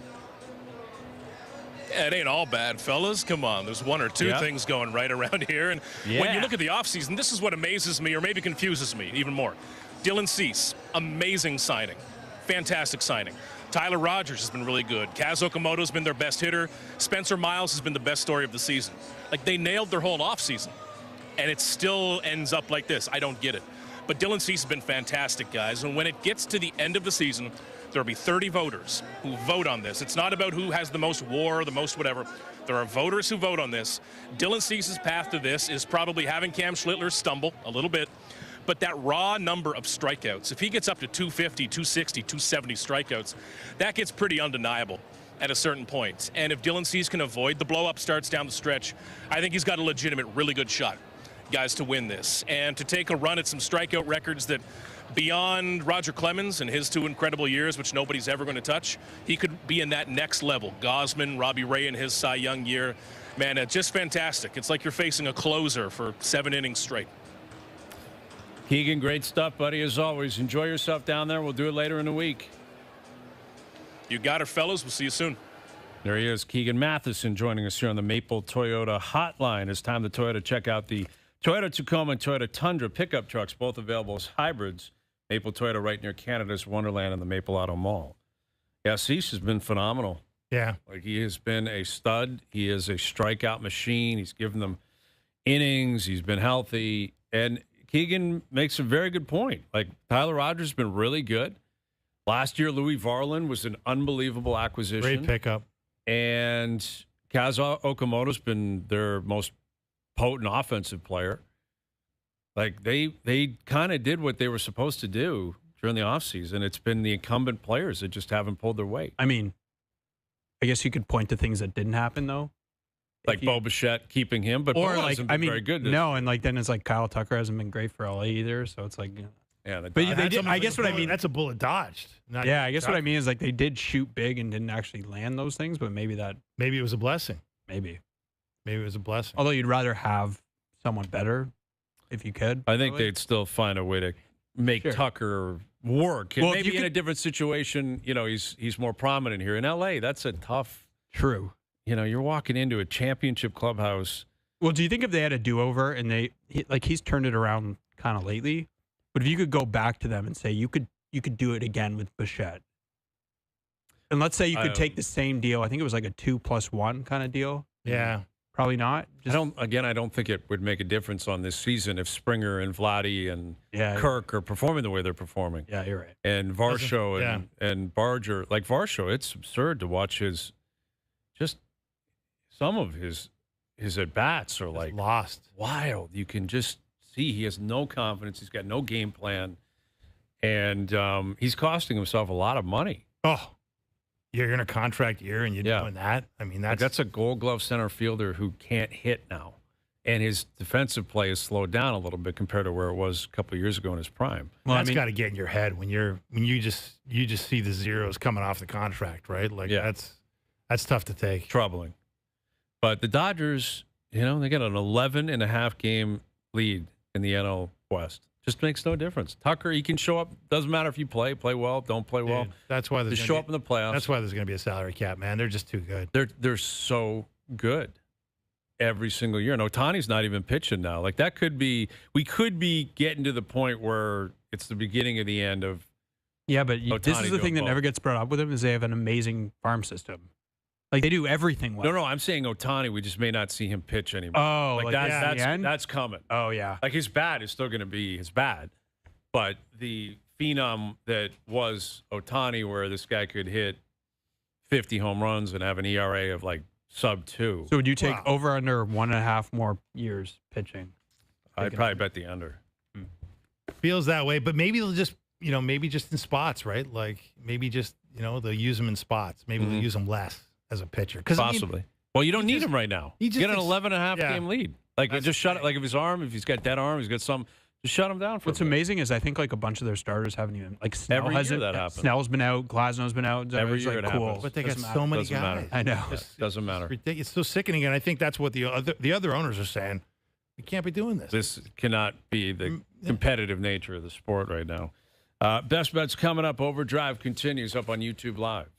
H: Yeah, it ain't all bad, fellas. Come on. There's one or two things going right around here. And when you look at the offseason, this is what amazes me or maybe confuses me even more. Dylan Cease, amazing signing. Fantastic signing. Tyler Rogers has been really good. Kaz Okamoto's been their best hitter. Spencer Miles has been the best story of the season. Like, they nailed their whole offseason, and it still ends up like this. I don't get it. But Dylan Cease has been fantastic, guys. And when it gets to the end of the season, there will be 30 voters who vote on this. It's not about who has the most WAR, the most whatever. There are voters who vote on this. Dylan Cease's path to this is probably having Cam Schlittler stumble a little bit. But that raw number of strikeouts, if he gets up to 250, 260, 270 strikeouts, that gets pretty undeniable at a certain point. And if Dylan Cease can avoid the blow-up starts down the stretch, I think he's got a legitimate, really good shot, guys, to win this. And to take a run at some strikeout records that beyond Roger Clemens and his 2 incredible years, which nobody's ever going to touch, he could be in that next level. Gosman, Robbie Ray in his Cy Young year. Man, it's just fantastic. It's like you're facing a closer for 7 innings straight.
B: Keegan, great stuff, buddy, as always. Enjoy yourself down there. We'll do it later in the week.
H: You got it, fellas. We'll see you soon.
B: There he is, Keegan Matheson, joining us here on the Maple Toyota Hotline. It's time to Toyota check out the Toyota Tacoma and Toyota Tundra pickup trucks, both available as hybrids. Maple Toyota right near Canada's Wonderland in the Maple Auto Mall. Yeah, Cease has been phenomenal.
C: Yeah.
B: Like, he has been a stud. He is a strikeout machine. He's given them innings. He's been healthy. And Keegan makes a very good point. Like, Tyler Rogers has been really good. Last year, Louis Varland was an unbelievable acquisition.
C: Great pickup.
B: And Kaz Okamoto's been their most potent offensive player. Like, they kind of did what they were supposed to do during the offseason. It's been the incumbent players that just haven't pulled their weight.
D: I mean, I guess you could point to things that didn't happen, though.
B: Like Bo Bichette keeping him, but
D: or
B: Bo
D: like,
B: hasn't been very good.
D: No, and like then it's like Kyle Tucker hasn't been great for LA either. So it's like,
B: yeah,
D: but they did. I guess what I mean.
C: That's a bullet dodged.
D: Yeah, I guess what I mean is like they did shoot big and didn't actually land those things, but maybe
C: it was a blessing.
D: Maybe
C: it was a blessing.
D: Although you'd rather have someone better if you could.
B: I think they'd still find a way to make Tucker work. And maybe in a different situation, you know, he's more prominent here in LA. That's a tough.
D: True.
B: You know, you're walking into a championship clubhouse.
D: Well, do you think if they had a do-over and he's turned it around kind of lately, but if you could go back to them and say you could do it again with Bichette, and let's say you could take the same deal, I think it was like a 2+1 kind of deal.
C: Yeah,
D: probably not.
B: I don't think it would make a difference on this season if Springer and Vladdy and Kirk are performing the way they're performing.
D: Yeah, you're right.
B: And Varsho and Barger, like Varsho, it's absurd to watch his just. Some of his at-bats are like
C: lost.
B: Wild. You can just see he has no confidence. He's got no game plan. And he's costing himself a lot of money.
C: Oh, you're in a contract year and you're doing that? I mean,
B: that's a Gold Glove center fielder who can't hit now. And his defensive play has slowed down a little bit compared to where it was a couple of years ago in his prime.
C: Well, that's got to get in your head when you just see the zeros coming off the contract, right? Like that's tough to take.
B: Troubling. But the Dodgers, you know, they got an 11.5 game lead in the NL West. Just makes no difference. Tucker, he can show up. Doesn't matter if you play well, don't play well.
C: That's why
B: just show up in the playoffs.
C: That's why there's going to be a salary cap, man. They're just too good.
B: They're so good every single year. And Ohtani's not even pitching now. Like that could be. We could be getting to the point where it's the beginning of the end of.
D: Yeah, but this is the thing that never gets brought up with them is they have an amazing farm system. Like they do everything well.
B: No, I'm saying Ohtani. We just may not see him pitch anymore.
D: Oh, like
B: that's coming.
D: Oh yeah.
B: Like his bat is still going to be his bat, but the phenom that was Ohtani, where this guy could hit 50 home runs and have an ERA of like sub-2.
D: So would you take over under 1.5 more years pitching?
B: I'd probably bet the under.
C: Feels that way, but maybe they'll just maybe just in spots, right? Like maybe just they'll use him in spots. Maybe they'll use him less as a pitcher.
B: Possibly. Well, you don't need him right now. You get an 11.5 game lead. Like just shut it. Like if he's got dead arm, he's got some. Just shut him down for.
D: What's amazing is I think like a bunch of their starters haven't even like Snell
B: every
D: hasn't.
B: That happens.
D: Snell's been out. Glasnow's been out.
B: Every year
D: like,
B: it
D: cool.
B: happens.
C: But they got so many guys.
B: Matter.
D: I know.
B: Doesn't matter.
C: It's ridiculous. It's so sickening, and I think that's what the other owners are saying. We can't be doing this.
B: This cannot be the competitive nature of the sport right now. Best Bets coming up. Overdrive continues up on YouTube Live.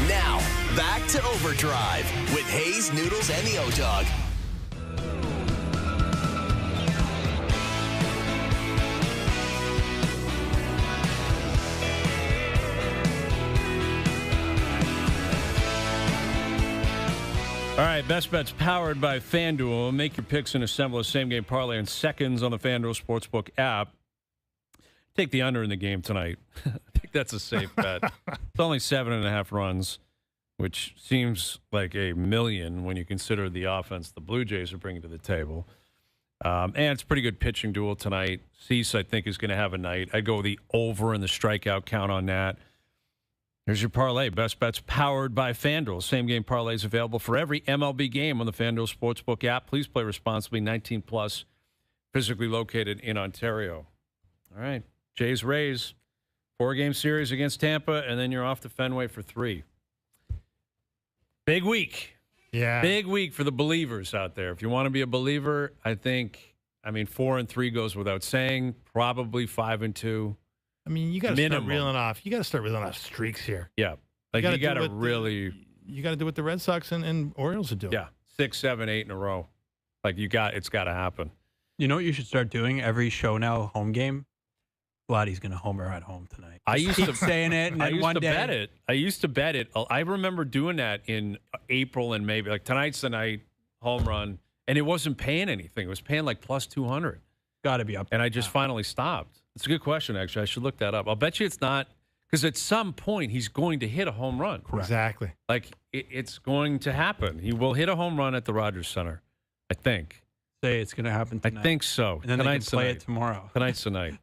A: Now, back to Overdrive with Hayes, Noodles, and the O-Dog.
B: All right, Best Bets powered by FanDuel. Make your picks and assemble a same-game parlay in seconds on the FanDuel Sportsbook app. Take the under in the game tonight. I think that's a safe bet. It's only 7.5 runs, which seems like a million when you consider the offense the Blue Jays are bringing to the table. And it's a pretty good pitching duel tonight. Cease, I think, is going to have a night. I'd go the over in the strikeout count on that. Here's your parlay. Best bets powered by FanDuel. Same game parlays available for every MLB game on the FanDuel Sportsbook app. Please play responsibly. 18 plus. Physically located in Ontario. All right. Jays Rays. 4-game series against Tampa, and then you're off to Fenway for 3. Big week.
C: Yeah.
B: Big week for the believers out there. If you want to be a believer, I think, 4-3 goes without saying. Probably 5-2.
C: I mean, you got to start reeling off. You got to start reeling off streaks here.
B: Yeah. Like, you got to really.
C: You got to do what the Red Sox and Orioles are doing.
B: Yeah. 6, 7, 8 in a row. Like, it's got to happen.
D: You know what you should start doing? Every show now, home game. Vladdy's going to homer at home tonight.
B: I used to
D: saying it, and then one day
B: bet it. I used to bet it. I remember doing that in April and maybe like tonight's the night home run, and it wasn't paying anything. It was paying like plus 200.
D: Got to be up.
B: And I just finally stopped. It's a good question, actually. I should look that up. I'll bet you it's not, because at some point he's going to hit a home run.
C: Correct. Exactly.
B: Like it's going to happen. He will hit a home run at the Rogers Center, I think.
D: Say it's going to happen tonight.
B: I think so.
D: And then
B: Tonight's
D: they can play
B: tonight.
D: it tomorrow.
B: Tonight's the night.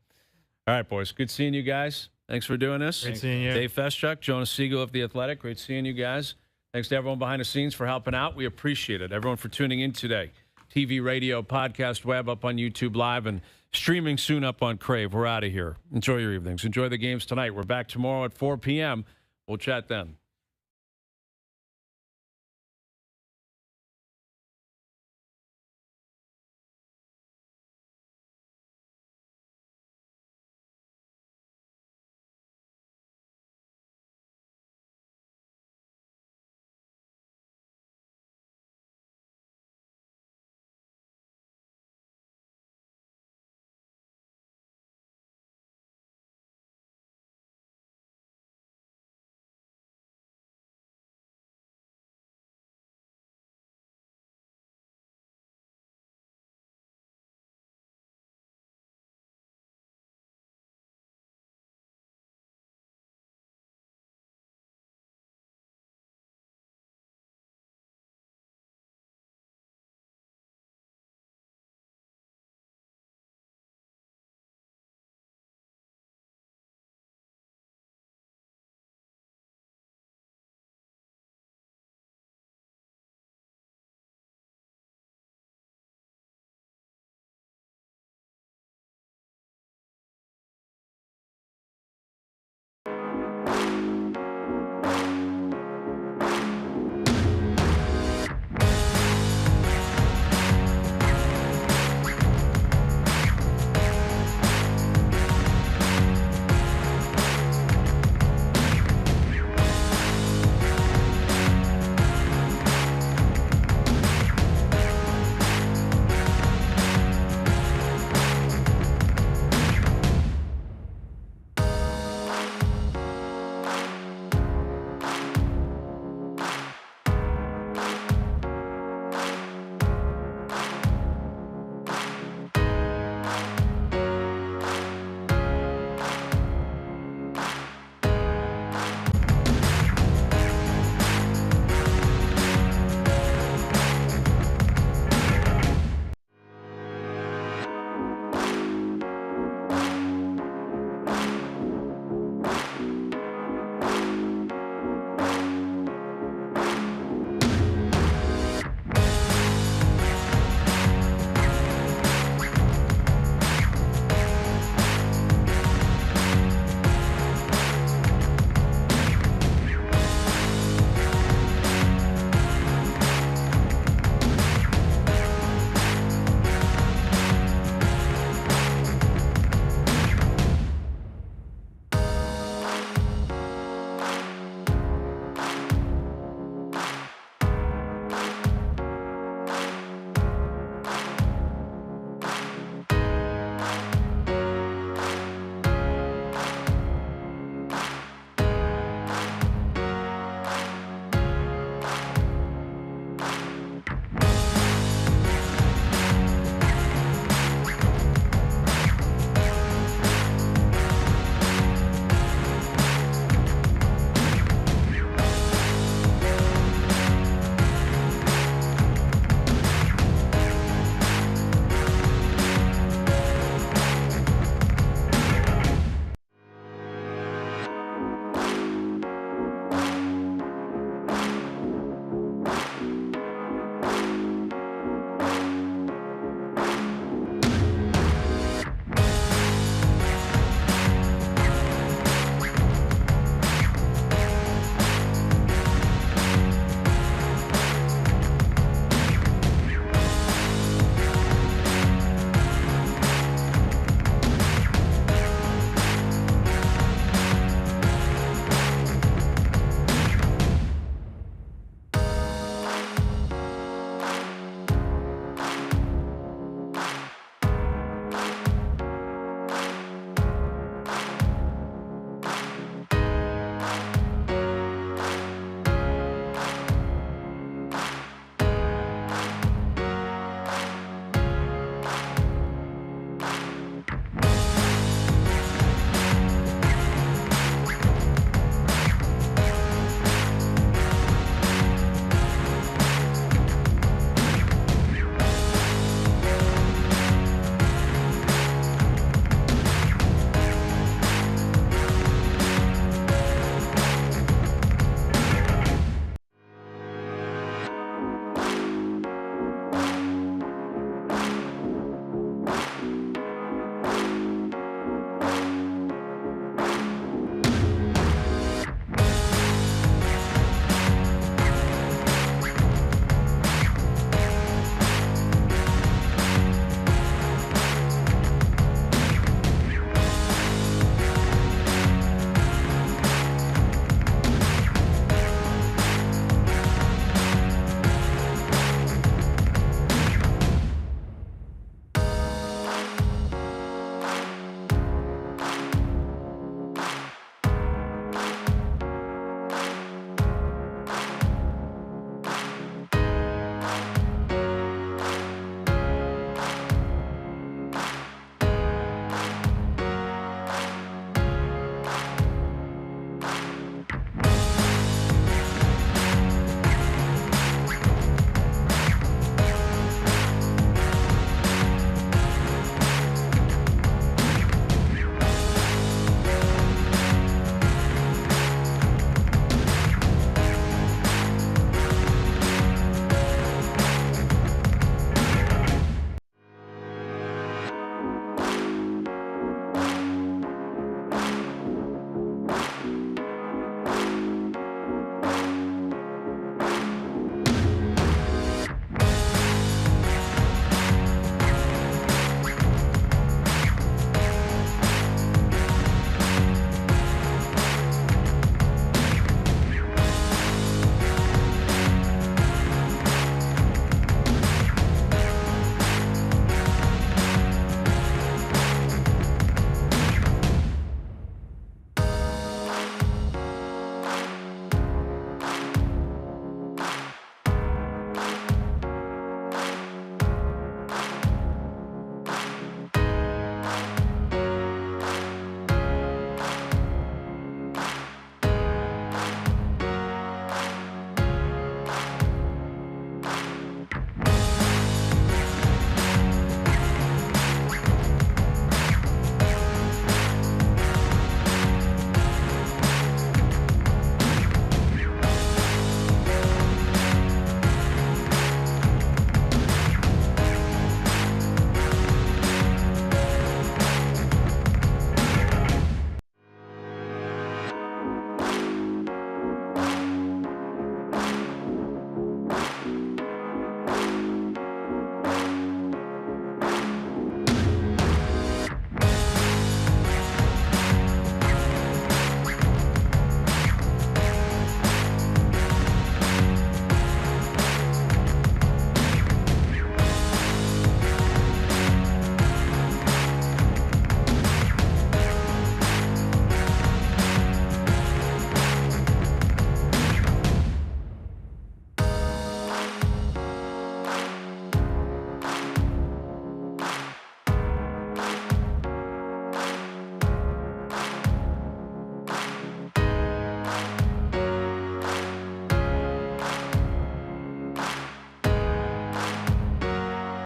B: All right, boys. Good seeing you guys. Thanks for doing this.
C: Great seeing you.
B: Dave Feschuk, Jonas Siegel of The Athletic. Great seeing you guys. Thanks to everyone behind the scenes for helping out. We appreciate it. Everyone for tuning in today. TV, radio, podcast, web, up on YouTube Live, and streaming soon up on Crave. We're out of here. Enjoy your evenings. Enjoy the games tonight. We're back tomorrow at 4 p.m. We'll chat then.